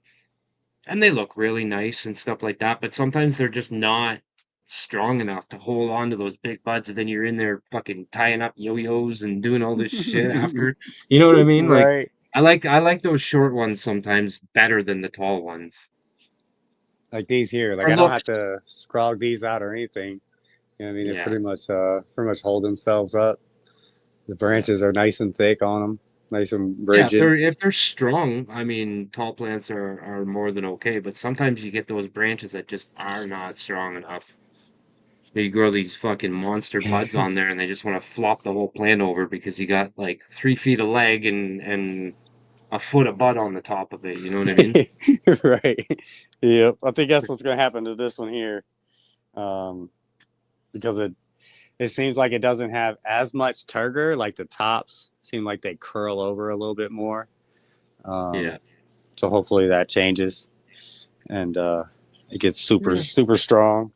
and they look really nice and stuff like that, but sometimes they're just not strong enough to hold on to those big buds, and then you're in there fucking tying up yo-yos and doing all this shit after. You know what I mean? Like Right. I like those short ones sometimes better than the tall ones. Like these here. Like For I don't have looks. to scrog these out or anything. You know what I mean? They Yeah. pretty much hold themselves up. The branches are nice and thick on them, nice and rigid. Yeah, if they're strong, I mean, tall plants are more than okay, but sometimes you get those branches that just are not strong enough. You grow these fucking monster buds on there, and they just want to flop the whole plant over because you got like 3 feet of leg and a foot of bud on the top of it. You know what I mean? Right. Yep. I think that's what's going to happen to this one here, because it seems like it doesn't have as much turgor. Like the tops seem like they curl over a little bit more. Yeah. So hopefully that changes, and it gets super Yeah. super strong.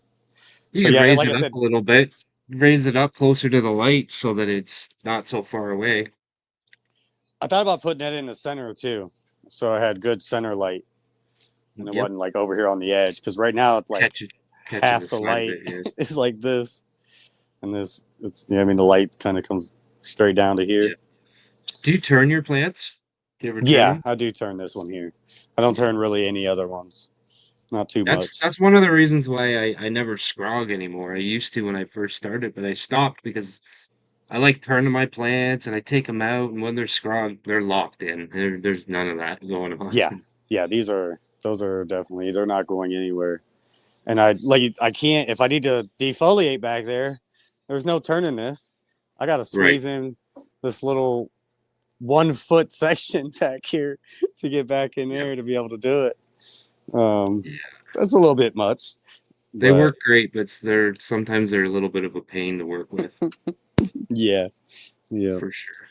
You So could yeah, raise like it I up said, a little bit. Raise it up closer to the light so that it's not so far away. I thought about putting that in the center too, so I had good center light, and it Yep. wasn't like over here on the edge. Because right now it's like Catching the half the side of light it, yeah. is like this, and this it's I mean the light kind of comes straight down to here. Yeah. Do you turn your plants? Do you ever turn Yeah, them? I do turn this one here. I don't turn really any other ones, not too much. That's one of the reasons why I never scrog anymore. I used to when I first started, but I stopped because I like turning my plants and I take them out, and when they're scrog, they're locked in. There's none of that going on. Yeah, those are definitely they're not going anywhere. And I can't if I need to defoliate back there. There's no turning this. I got to Right. squeeze in this little 1 foot section back here to get back in Yep. there to be able to do it. Yeah. That's a little bit much. They But work great, but sometimes they're a little bit of a pain to work with, yeah. for sure.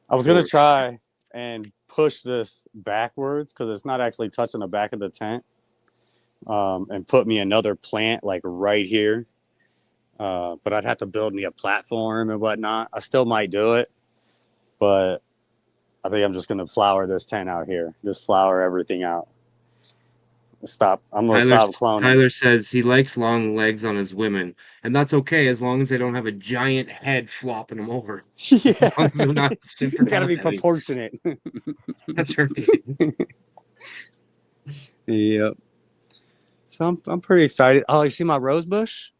I was gonna For sure. try and push this backwards because it's not actually touching the back of the tent, and put me another plant like right here. But I'd have to build me a platform and whatnot. I still might do it, but I think I'm just gonna flower this tent out here. Just flower everything out. I'm gonna stop cloning. Tyler says he likes long legs on his women, and that's okay as long as they don't have a giant head flopping them over. As long as they're not super They gotta be top-heavy. proportionate. That's right. Yep. So I'm pretty excited. Oh, you see my rose bush?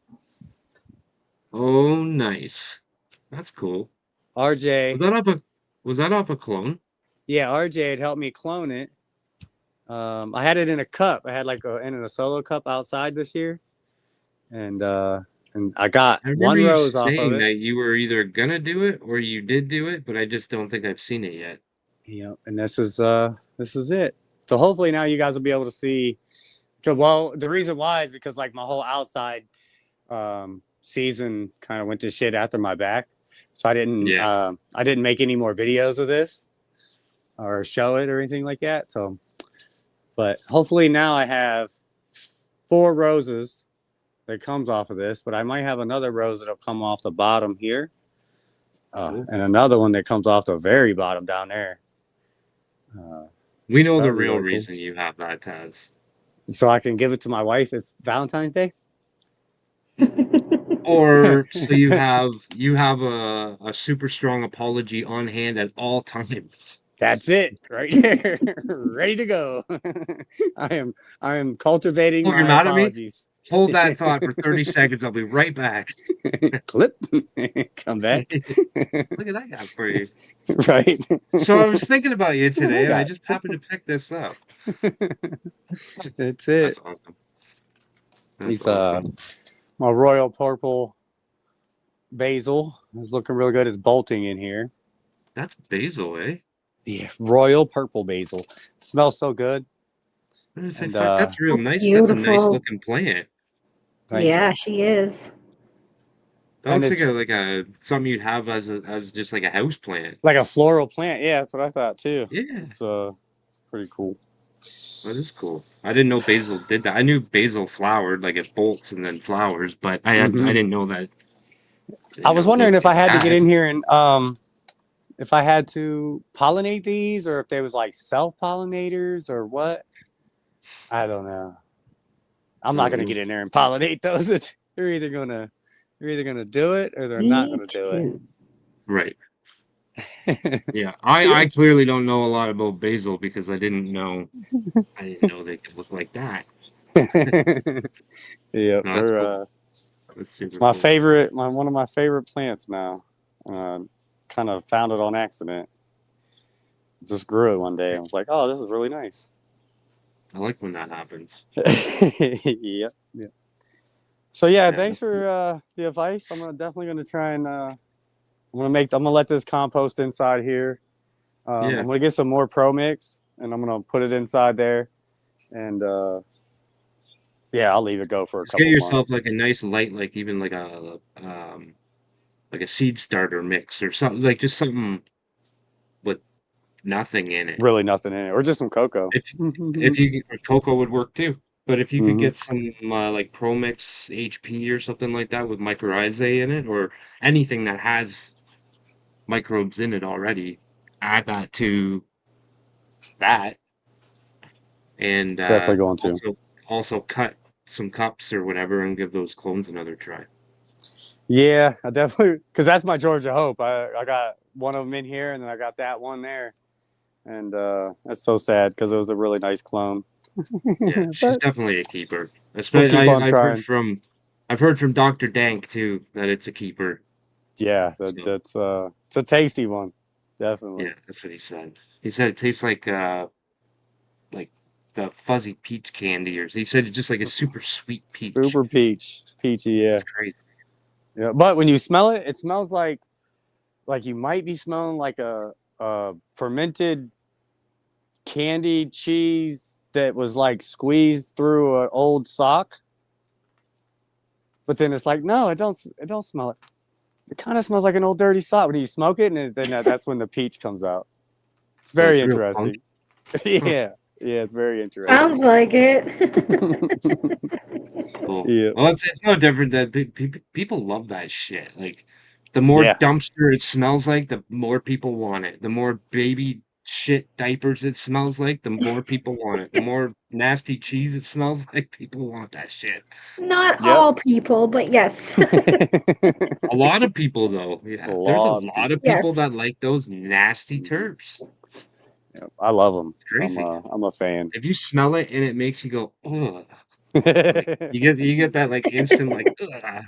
Oh, nice. That's cool. RJ. Was that off a clone? Yeah, RJ had helped me clone it. I had it in a cup. I had like in a solo cup outside this year, and I got I remember one you rose off of saying it. that you were either gonna do it or you did do it, but I just don't think I've seen it yet. Yeah, and this is it. So hopefully now you guys will be able to see. Well, the reason why is because like my whole outside season kind of went to shit after my back, so I didn't make any more videos of this or show it or anything like that. So, but hopefully now I have 4 roses that comes off of this, but I might have another rose that'll come off the bottom here, Cool. and another one that comes off the very bottom down there. We know the That'd be real really cool. reason you have that, Taz. So I can give it to my wife at Valentine's Day. Or so you have a super strong apology on hand at all times. That's it, right there, ready to go. I am cultivating Oh, you're my mad at me? apologies. Hold that thought for 30 seconds. I'll be right back. Clip, come back. Look at that guy for you. Right. So I was thinking about you today, and I got- just happened to pick this up. That's it. That's awesome. He's awesome. my royal purple basil is looking real good. It's bolting in here. That's basil, eh? Yeah, royal purple basil. It smells so good. I was gonna say, And, fuck, that's real nice. beautiful. That's a nice looking plant. Yeah, she is. That And looks it's like a something you'd have as just like a house plant. like a floral plant. Yeah, that's what I thought too. Yeah, It's pretty cool. that is cool. I didn't know basil did that. I knew basil flowered, like it bolts and then flowers, but I didn't know that. I was wondering if I had to get in that. here and if I had to pollinate these or if they was like self pollinators or what. I don't know. I'm not gonna get in there and pollinate those. They're either gonna do it or they're not gonna do it. Right. Yeah, I clearly don't know a lot about basil because I didn't know they could look like that. Yeah, No, that's cool. That's super it's my cool. favorite. One of my favorite plants now. Kind of found it on accident. Just grew it one day. I was like, oh, this is really nice. I like when that happens. Yep. So yeah, thanks for the advice. I'm definitely gonna try and I'm gonna let this compost inside here. I'm gonna get some more Pro Mix and I'm gonna put it inside there, and I'll leave it go for a couple Get yourself months. like a nice light, like even like a like a seed starter mix or something, like just something with nothing in it. Really nothing in it, or just some cocoa. If you cocoa would work too, but if you could Hmm. get some like Pro Mix HP or something like that with mycorrhizae in it, or anything that has microbes in it already, add that to that, and Definitely going to. also cut some cups or whatever and give those clones another try. Yeah, I definitely, because that's my Georgia Hope. I got one of them in here, and then I got that one there, and that's so sad because it was a really nice clone. Yeah, she's But definitely a keeper. we'll Especially, keep on I've trying. heard from Dr. Dank too that it's a keeper. Yeah, So that's it's a tasty one, definitely. yeah, that's what he said. He said it tastes like the fuzzy peach candy, or he said it's just like a super sweet peach. Super peachy. Yeah, It's crazy. yeah. But when you smell it, it smells like you might be smelling like a fermented candy cheese that was like squeezed through an old sock. But then it's like, no, it don't smell it. It kind of smells like an old dirty sock when you smoke it, and then that's when the peach comes out. It's So very it's real fun. interesting. Yeah, yeah, it's very interesting. Sounds like it. Cool. Yeah, Well, it's no different that people love that shit. Like, the more yeah, dumpster it smells like, the more people want it. The more baby shit diapers it smells like, the more people want it. The more nasty cheese it smells like, people want that shit. Not yep. all people, but yes. A lot of people, though, A yeah, there's a lot of lot of people. people that Yes. like those nasty Mhm. terps. Yep, I love them. It's crazy. I'm a fan. If you smell it and it makes you go, ugh, like you get that like instant like ugh,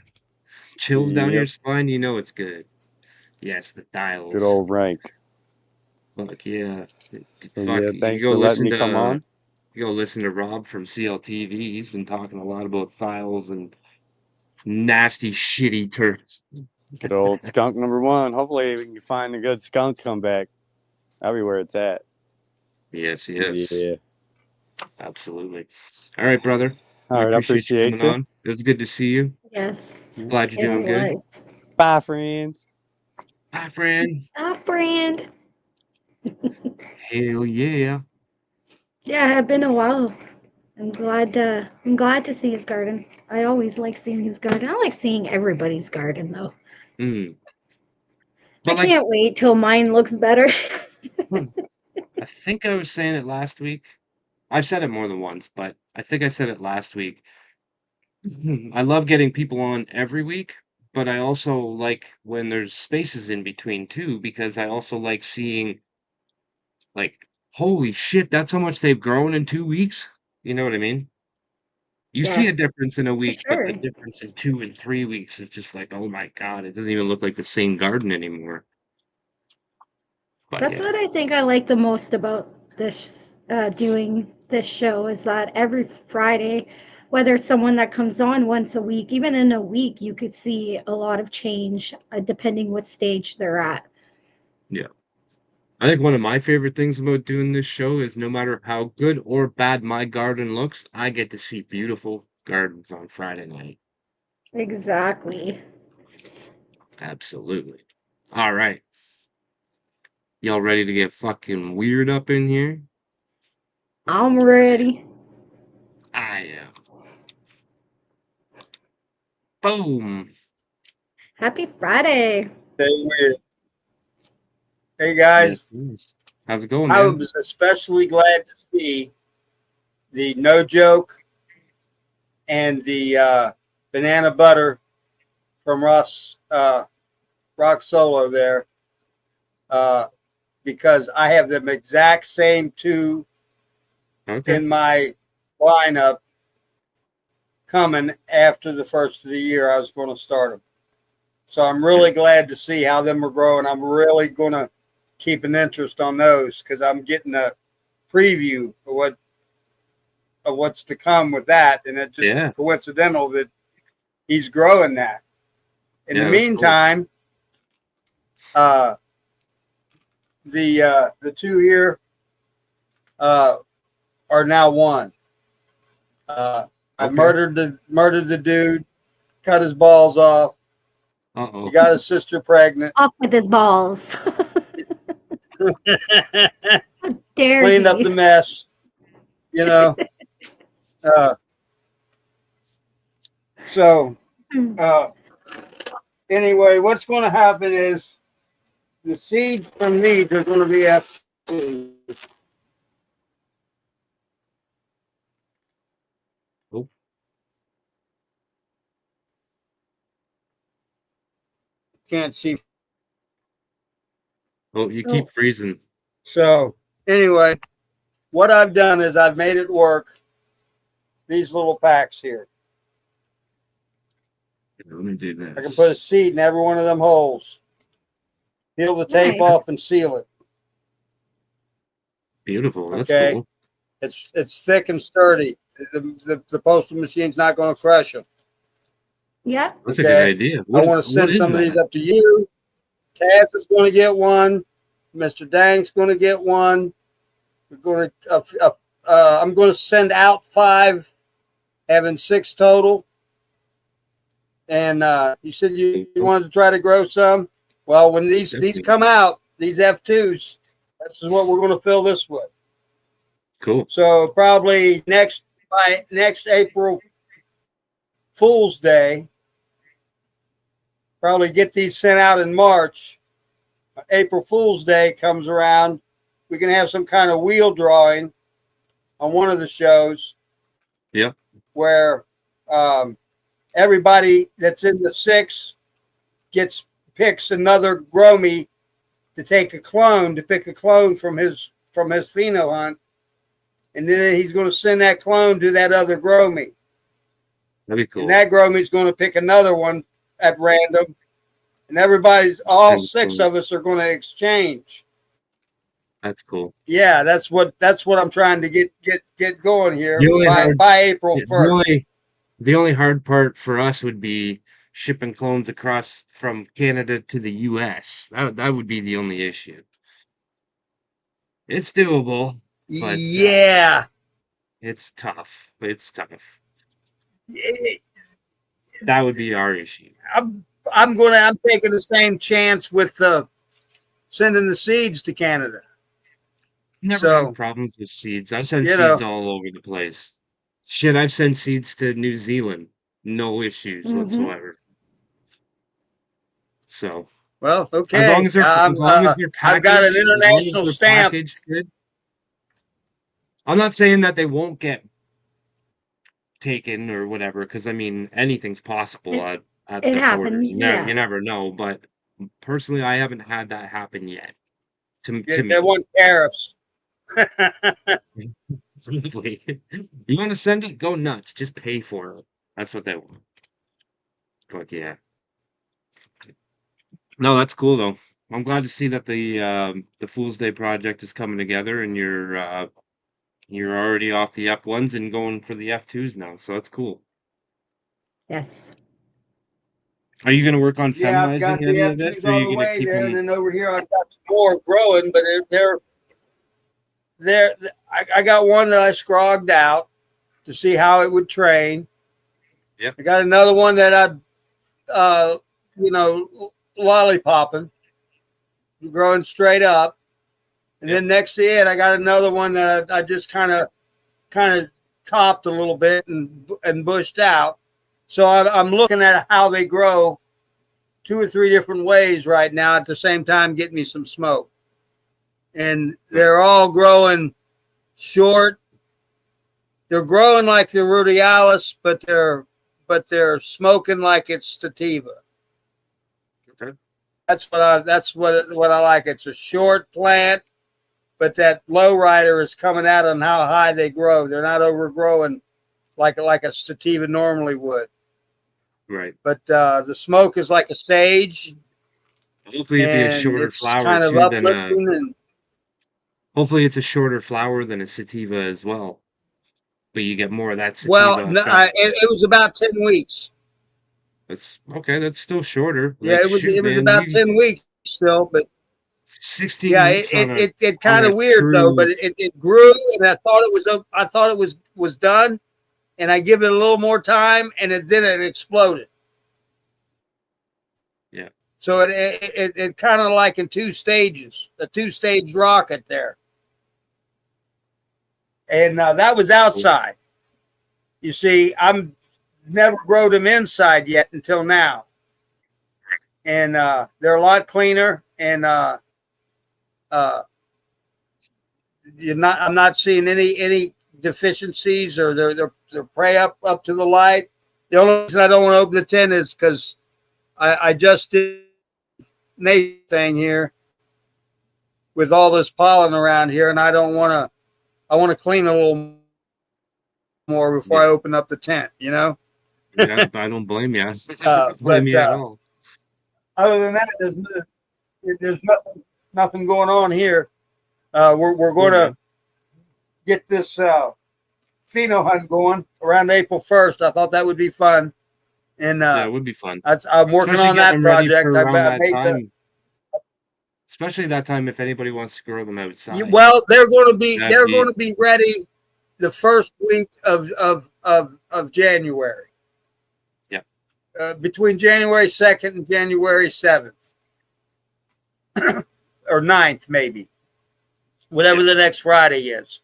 chills down your Yep, spine, you know it's good. Yes, the good dials. old rank. Fuck yeah. So Fuck, yeah, thanks for letting me come on. you go listen to Rob from CLTV. He's been talking a lot about thiles and nasty, shitty turds. Good old skunk #1. Hopefully we can find a good skunk comeback. That'll be where it's at. Yes, yes, Yeah. absolutely. All right, brother. I All right, I appreciate you appreciate coming you. on. It was good to see you. Yes. Glad you're It doing good. was. Bye, friends. Bye, friend. Ah, friend. Hell yeah. Yeah, it's been a while. I'm glad to see his garden. I always like seeing his garden. I like seeing everybody's garden though. Mm. I But like, can't wait till mine looks better. hmm, I think I was saying it last week. I've said it more than once, but I think I said it last week. I love getting people on every week, but I also like when there's spaces in between too, because I also like seeing, like, holy shit, that's how much they've grown in 2 weeks. You know what I mean? You see Yes, a difference in a for week, but the sure. difference in 2 and 3 weeks is just like, oh my God, it doesn't even look like the same garden anymore. But That's yeah, what I think I like the most about this doing this show is that every Friday, whether it's someone that comes on once a week, even in a week, you could see a lot of change depending what stage they're at. yeah. I think one of my favorite things about doing this show is no matter how good or bad my garden looks, I get to see beautiful gardens on Friday night. Exactly. Absolutely. All right. Y'all ready to get fucking weird up in here? I'm ready. I am. Boom. Happy Friday. Stay weird. Hey Yes, guys, yes. How's it going, I man? was especially glad to see the No Joke and the banana butter from Rock Solo there, uh, because I have them exact same two Okay. in my lineup coming after the first of the year. I was going to start them, so I'm really glad to see how them are growing. I'm really going to keep an interest on those because I'm getting a preview of what's to come with that, and it's just Yeah. coincidental that he's growing that. In the Yeah, that's cool. meantime, uh, the two here are now one. I Okay. murdered the dude, cut his balls off, Uh-oh. You got a sister pregnant. Up with his balls. How dare Cleaned he? up the mess, you know. Uh, so, uh, anyway, what's going to happen is the seeds from these are going to be F2s. Oh, Can't see. oh, you Oh, keep freezing. So, anyway, what I've done is I've made it work. These little packs here. Here, let me do this. I can put a seed in every one of them holes. Peel the tape nice. off and seal it. Beautiful. That's Okay. cool. It's thick and sturdy. The postal machine's not going to crush them. Yep. That's a good Okay. idea. I What, want to what send is some of these that? up to you. Taz is going to get one. Mr. Dang's going to get one. We're going to. I'm going to send out 5, having 6 total. And you said you wanted to try to grow some. Well, when these come out, these F2s, this is what we're going to fill this with. Cool. So probably by next April Fool's Day, probably get these sent out in March. April Fool's Day comes around, we can have some kind of wheel drawing on one of the shows. Yeah. Where everybody that's in the 6 picks another grow me to pick a clone from his pheno hunt, and then he's going to send that clone to that other grow me. That'd be cool. And that grow me's going to pick another one at random, and all 6 of us are going to exchange. That's cool. Yeah, that's what I'm trying to get going here by April 1st. The only hard part for us would be shipping clones across from Canada to the US. That would be the only issue. It's doable, but Yeah. it's tough. It's tough. That would be our issue. I'm taking the same chance with sending the seeds to Canada. Never had problems with seeds. I send seeds all over the place. Shit, I've sent seeds to New Zealand. No issues whatsoever. So, well, okay. As long as they're packaged, I've got an international stamp. Good. I'm not saying that they won't get taken or whatever, because I mean anything's possible at the borders. You never know. But personally, I haven't had that happen yet. To me, they want tariffs. You want to send it? Go nuts. Just pay for it. That's what they want. But yeah. No, that's cool though. I'm glad to see that the Fool's Day project is coming together, and you're already off the F1s and going for the F2s now. So that's cool. Yes. Are you going to work on Yeah, I've got feminizing the any of this, F2s or are all you the going to way keep there, them? and then over here I've got some more growing, but I got one that I scrogged out to see how it would train. Yep. I got another one that I, lollipopping, growing straight up, and then next to it, I got another one that I just kind of topped a little bit and bushed out. So I'm looking at how they grow 2 or 3 different ways right now at the same time, getting me some smoke. And they're all growing short. They're growing like the radialis, but they're smoking like it's sativa. Okay. That's what I like. It's a short plant, but that low rider is coming out on how high they grow. They're not overgrowing like a sativa normally would. Right. But the smoke is like a sage. Hopefully it'd be a shorter flower kind of too than uplifting. Hopefully it's a shorter flower than a sativa as well. But you get more of that sativa. Well, no, it was about 10 weeks. That's okay. That's still shorter. Yeah, Like, it was shoot, man, about 10 weeks still, but 16 yeah, weeks it kind of weird true... though. But it grew, and I thought it was done, and I give it a little more time, and then it exploded. So it kind of like in two stages, a 2-stage rocket there. And that was outside. You see, I'm never growed them inside yet until now. And they're a lot cleaner, and I'm not seeing any deficiencies, or they're prey up to the light. The only reason I don't want to open the tent is because I just did Nate thing here with all this pollen around here, and I don't want to. I want to clean a little more before I open up the tent. Yeah, I don't blame you. I don't blame But you at all. other than that, there's nothing going on here. We're going to get this pheno hunt going around April 1st. I thought that would be fun, and Yeah, it would be fun. I'm working Especially on getting that them ready project. for I around that made time. Especially that time, if anybody wants to grow them outside. well, they're going to be ready the first week of January. Yeah. Between January 2nd and January 7th. Or 9th, maybe. Whatever the next Friday is.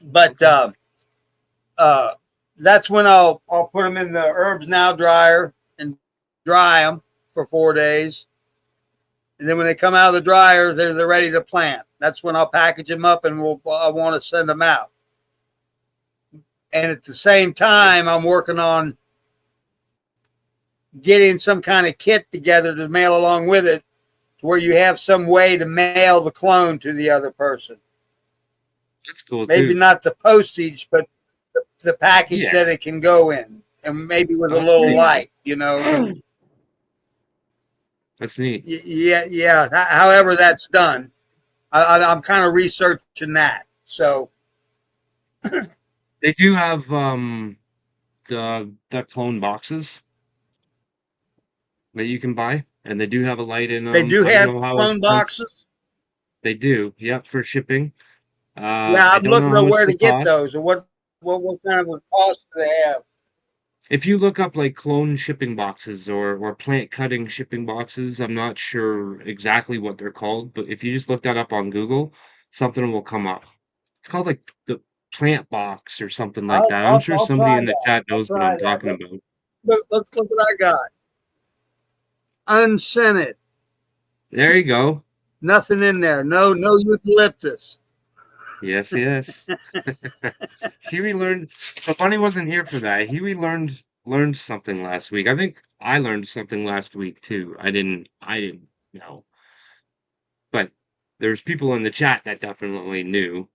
But that's when I'll put them in the Herbs Now dryer and dry them for 4 days. And then when they come out of the dryer, they're ready to plant. That's when I'll package them up, and I want to send them out. And at the same time, I'm working on getting some kind of kit together to mail along with it, to where you have some way to mail the clone to the other person. That's cool. Maybe too. not the postage, but the package that it can go in, and maybe with a little light, That's neat. Yeah. However that's done, I'm kind of researching that. So They do have the clone boxes that you can buy, and they do have a light in them. they do I have don't know how clone boxes. They do, yep, for shipping. Yeah, I I'm don't know looking how at much where they to get cost. those, and what kind of a cost do they have. If you look up like clone shipping boxes or plant cutting shipping boxes, I'm not sure exactly what they're called, but if you just look that up on Google, something will come up. It's called like the plant box or something like that. I'm sure I'll somebody try in the that. chat I'll knows what try I'm that. talking about. Look what I got. Unscented. There you go. Nothing in there. No eucalyptus. Yes, yes. Huey learned. So Bunny wasn't here for that. Huey learned something last week. I think I learned something last week too. I didn't know, but there's people in the chat that definitely knew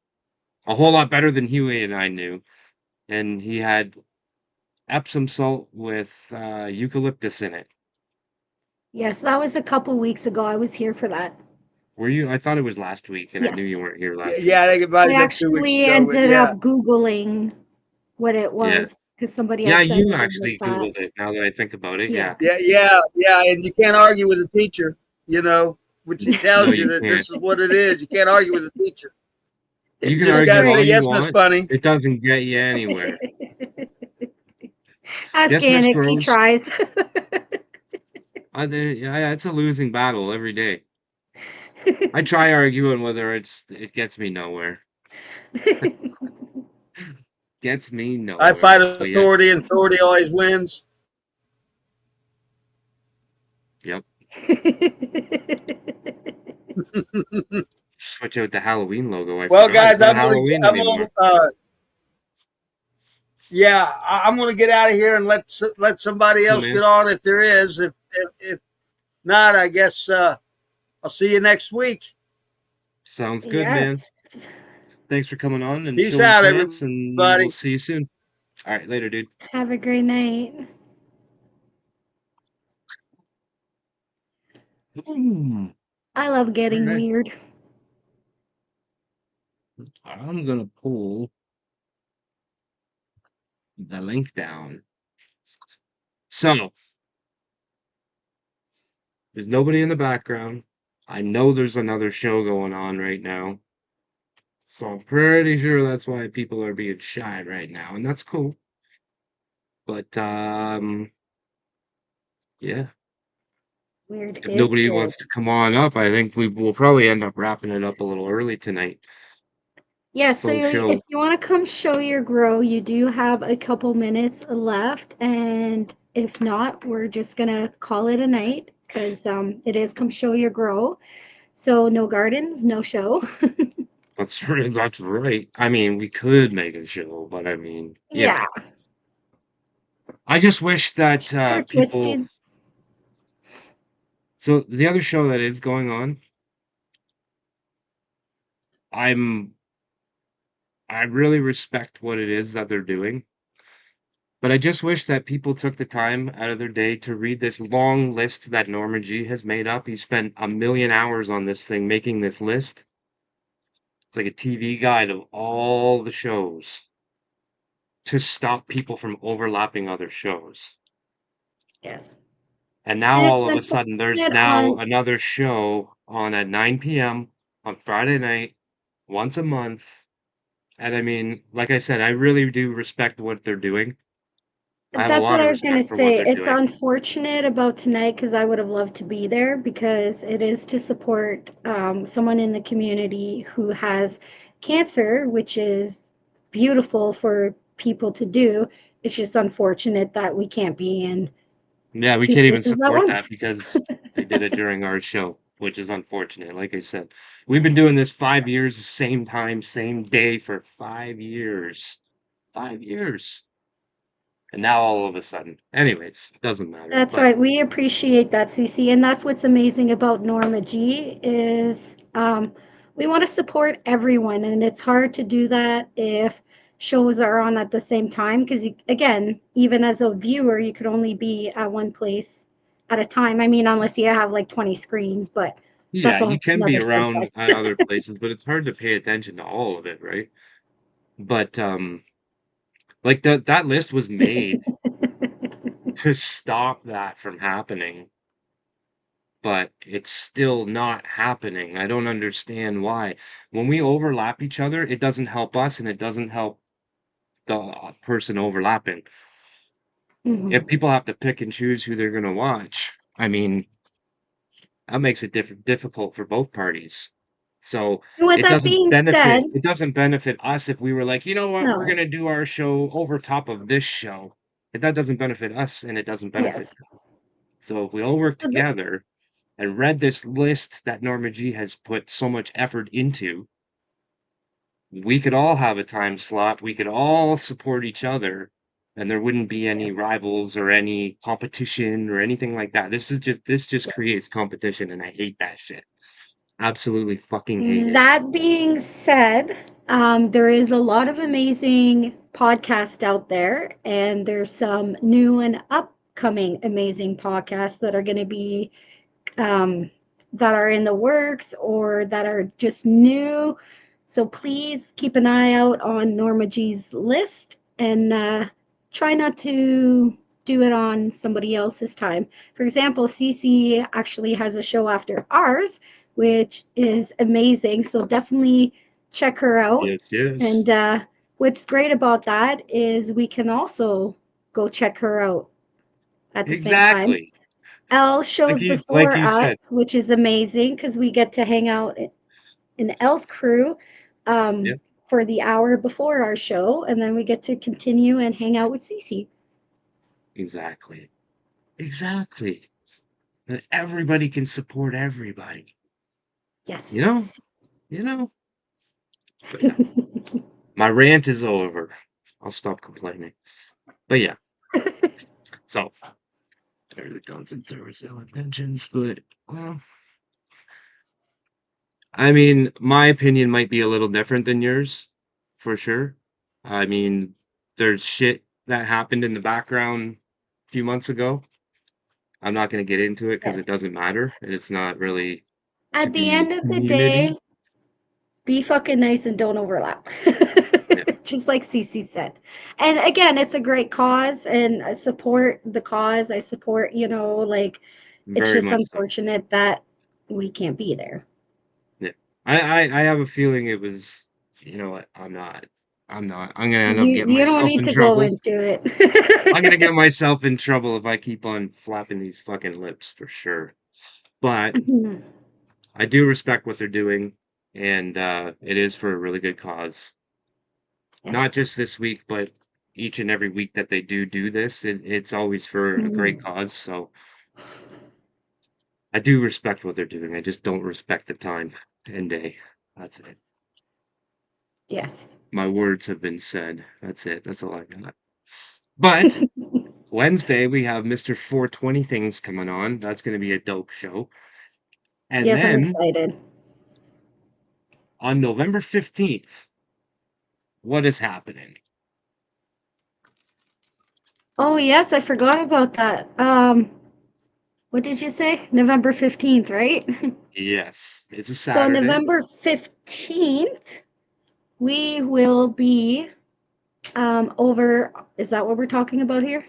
a whole lot better than Huey and I knew. And he had Epsom salt with eucalyptus in it. Yes, that was a couple weeks ago. I was here for that. Were you? I thought it was last week, and I knew you Yes. weren't here last Yeah, I week. think it might I have been 2 weeks actually ago, but ended yeah. up Googling what it Yeah. was because somebody Yeah, had said you it was actually like that. Googled it. Now that I think about it, Yeah. yeah. Yeah, and you can't argue with a teacher, when she No, tells you you that can't. this is what it is. You can't argue with a teacher. You You can just That's got argue to say, all right. you yes, Miss want. Bunny. It doesn't get you anywhere. Ask Yes, Miss Ganiks, he Gross. tries. Yeah, it's a losing battle every day. I try arguing whether it gets me nowhere. Gets me I fight nowhere. But yeah, authority, and authority always wins. yep. Switch out the Halloween logo. I Well, forgot it's guys, not Halloween anymore. I'm gonna get out of here and let somebody Cool, else man. get on if there is. If not, I guess I'll see you next week. Sounds good, man. Yes. Thanks for coming on and Peace showing out, plants, and we'll everybody. see you soon. All right, later, dude. Have a great night. Boom. I love getting All right. weird. I'm gonna pull the link down. So there's nobody in the background. I know there's another show going on right now. So I'm pretty sure that's why people are being shy right now, and that's cool. But Yeah. Weird If is nobody good. wants to come on up, I think we will probably end up wrapping it up a little early tonight. Yeah, so Full if show. you want to come show your grow, you do have a couple minutes left, and if not, we're just gonna call it a night because it is come show your grow. So no gardens, no show. That's right. I mean, we could make a show, but I mean, Yeah, I just wish that they're people. twisted. So the other show that is going on, I'm I really respect what it is that they're doing, but I just wish that people took the time out of their day to read this long list that Norma G has made up. He spent a million hours on this thing making this list. It's like a TV guide of all the shows to stop people from overlapping other shows. Yes, And now and it's all of a sudden there's unfortunate now on. another show on at 9 p.m. on Friday night, once a month. And I mean, like I said, I really do respect what they're doing. I have a That's what lot of I was gonna respect for what say. they're It's doing. unfortunate about tonight because I would have loved to be there because it is to support someone in the community who has cancer, which is beautiful for people to do. It's just unfortunate that we can't be in Yeah, we two can't even places at support that once. because they did it during our show, which is unfortunate. Like I said, we've been doing this 5 years, the same time, same day for 5 years. 5 years. And now all of a sudden. Anyways, doesn't matter. That's But right. We appreciate that, Cece, and that's what's amazing about Norma G is we want to support everyone, and it's hard to do that if shows are on at the same time because, again, even as a viewer, you could only be at one place at a time. I mean, unless you have like 20 screens, but yeah, that's you can be another around subject. at other places, but it's hard to pay attention to all of it, right? But like that list was made to stop that from happening, but it's still not happening. I don't understand why. When we overlap each other, it doesn't help us and it doesn't help the person overlapping. If Mhm. people have to pick and choose who they're going to watch, I mean, that makes it difficult for both parties. So And with that being said, it doesn't benefit us if we were like, you know what, we're no, gonna do our show over top of this show. If that doesn't benefit us and it doesn't benefit yes. them. So if we all work So the, together and read this list that Norma G has put so much effort into, we could all have a time slot. We could all support each other, and there wouldn't be any yes. rivals or any competition or anything like that. This just creates competition, and I hate that shit. Absolutely fucking hate it. That being said, there is a lot of amazing podcasts out there, and there's some new and upcoming amazing podcasts that are going to be um, that are in the works or that are just new. So please keep an eye out on Norma G's list and try not to do it on somebody else's time. For example, Cece actually has a show after ours, which is amazing. So definitely check her out. Yes, yes. And what's great about that is we can also go check her out at the same time. Exactly. Elle shows Like before you us, said. which is amazing because we get to hang out in Elle's crew Yep, for the hour before our show, and then we get to continue and hang out with Cece. exactly. Exactly. That everybody can support everybody. You know? Yes. You know? But yeah. My rant is over. I'll stop complaining. But yeah. So there's the guns and there was ill intentions, but well, I mean, my opinion might be a little different than yours, for sure. I mean, there's shit that happened in the background a few months ago. I'm not going to get into it because it Yes. doesn't matter. It's not really to At the be end of the day, community. be fucking nice and don't overlap. Yeah, Just like Cece said. And again, it's a great cause and I support the cause. I support, like it's very just much so. unfortunate that we can't be there. Yeah. I have a feeling it was, you know what, I'm not. I'm not. I'm gonna end up You getting you don't myself need in to go trouble. into I'm gonna get it. myself in trouble if I keep on flapping these fucking lips for sure. But I do respect what they're doing, and it is for a really good cause. Not Yes. just this week, but each and every week that they do this, it's always for a great Mhm. cause. So I do respect what they're doing. I just don't respect the time and day. That's it. Yes. My words have been said. That's it. That's all I got. But Wednesday we have Mr. 420 Things coming on. That's going to be a dope show. And Yes, I'm then excited. on November 15th, what is happening? Oh, yes, I forgot about that. What did you say? November 15th, right? Yes, it's a So Saturday. November 15th, we will be over, is that what we're talking about here?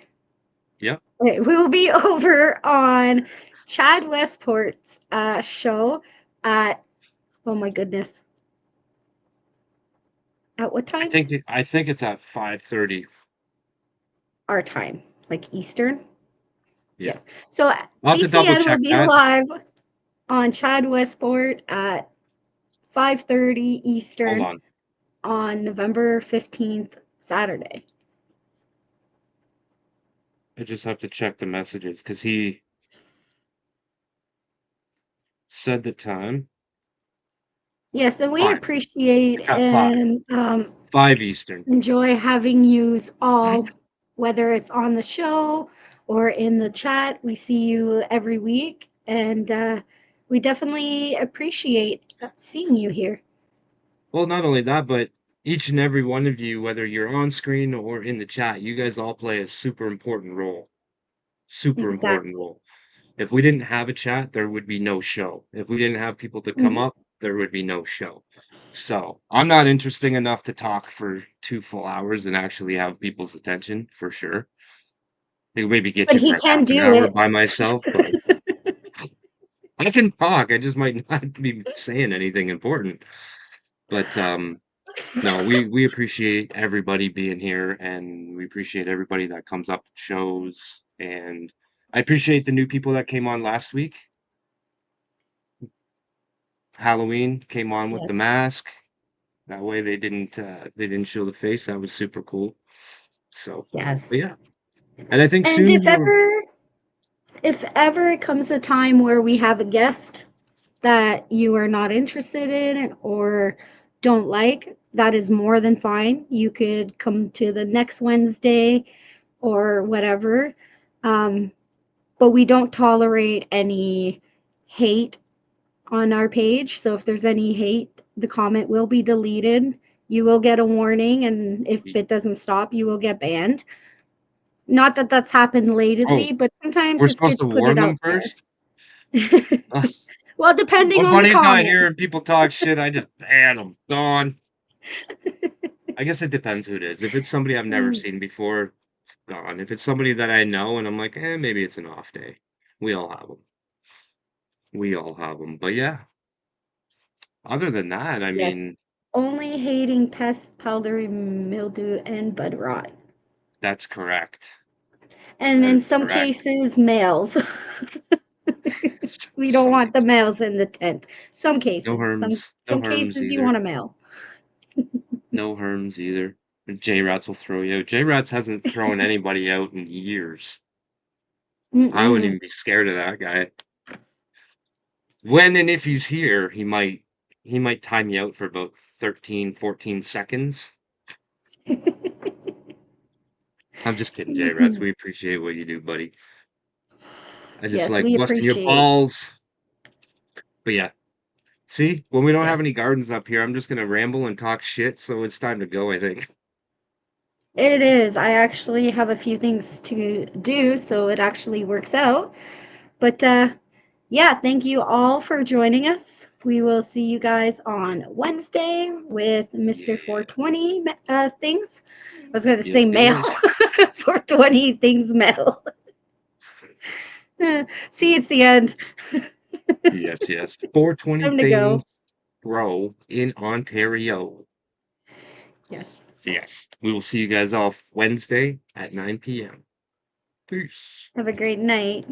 Yep. Okay, we will be over on Chad Westport's show at, oh my goodness, at what time? I think it's at 5:30. Our time, like Eastern. Yeah. Yes. So I'll have to double GCN will check be that. live on Chad Westport at 5:30 Hold Eastern on. on November 15th, Saturday. I just have to check the messages because he said the time. Yes, and we 5. appreciate It's at 5. and 5 Eastern. enjoy having you all, whether it's on the show or in the chat. We see you every week, and we definitely appreciate seeing you here. Well, not only that, but each and every one of you, whether you're on screen or in the chat, you guys all play a super important role. Super important Exactly. role. If we didn't have a chat, there would be no show. If we didn't have people to come Mhm. up, there would be no show. So I'm not interesting enough to talk for 2 full hours and actually have people's attention for sure. I could maybe get But you he for can half an do hour it. by myself, but I can talk. I just might not be saying anything important. But no, we appreciate everybody being here, and we appreciate everybody that comes up to shows. And I appreciate the new people that came on last week. Halloween came on with the Yes. mask. That way they didn't show the face. That was super cool. So, but Yes. yeah, and I think And soon we're if ever it comes a time where we have a guest that you are not interested in or don't like, that is more than fine. You could come to the next Wednesday or whatever. Um, but we don't tolerate any hate on our page. So if there's any hate, the comment will be deleted. You will get a warning, and if it doesn't stop, you will get banned. Not that that's happened oh, lately, but sometimes we're it's supposed good to to put warn it them out first. there. Well, depending When on the Bunny's not comment. here and people talk shit, I just ban them. Gone. I guess it depends who it is. If it's somebody I've never Mm, seen before, gone. If it's somebody that I know and I'm like, maybe it's an off day. We all have them. We all have them. But yeah, other than that, I yes. mean, Only hating pest, powdery mildew, and bud rot. that's correct. And That in is some correct. cases, males. We don't Some want the cases. males in the tent. Some No cases. Some herms. No some herms cases you either. want a male. No herms either. J Rats will throw you out. J Rats hasn't thrown anybody out in years. I wouldn't Mm-mm. even be scared of that guy. When and if he's here, he might time you out for about 13, 14 seconds. I'm just kidding, J Rats. We appreciate what you do, buddy. I just Yes, like we busting your appreciate. balls. But yeah, see, when we don't have Yes. any gardens up here, I'm just gonna ramble and talk shit, so it's time to go, I think. It is. I actually have a few things to do, so it actually works out. But yeah, thank you all for joining us. We will see you guys on Wednesday with Mr. Yeah. 420 things. I was going to Yes, say mail. yes. 420 things mail. See, it's the end. Yes, yes. 420 Time to go. things grow in Ontario. Yes. Yes. We will see you guys all Wednesday at 9 p.m. Peace. Have a great night.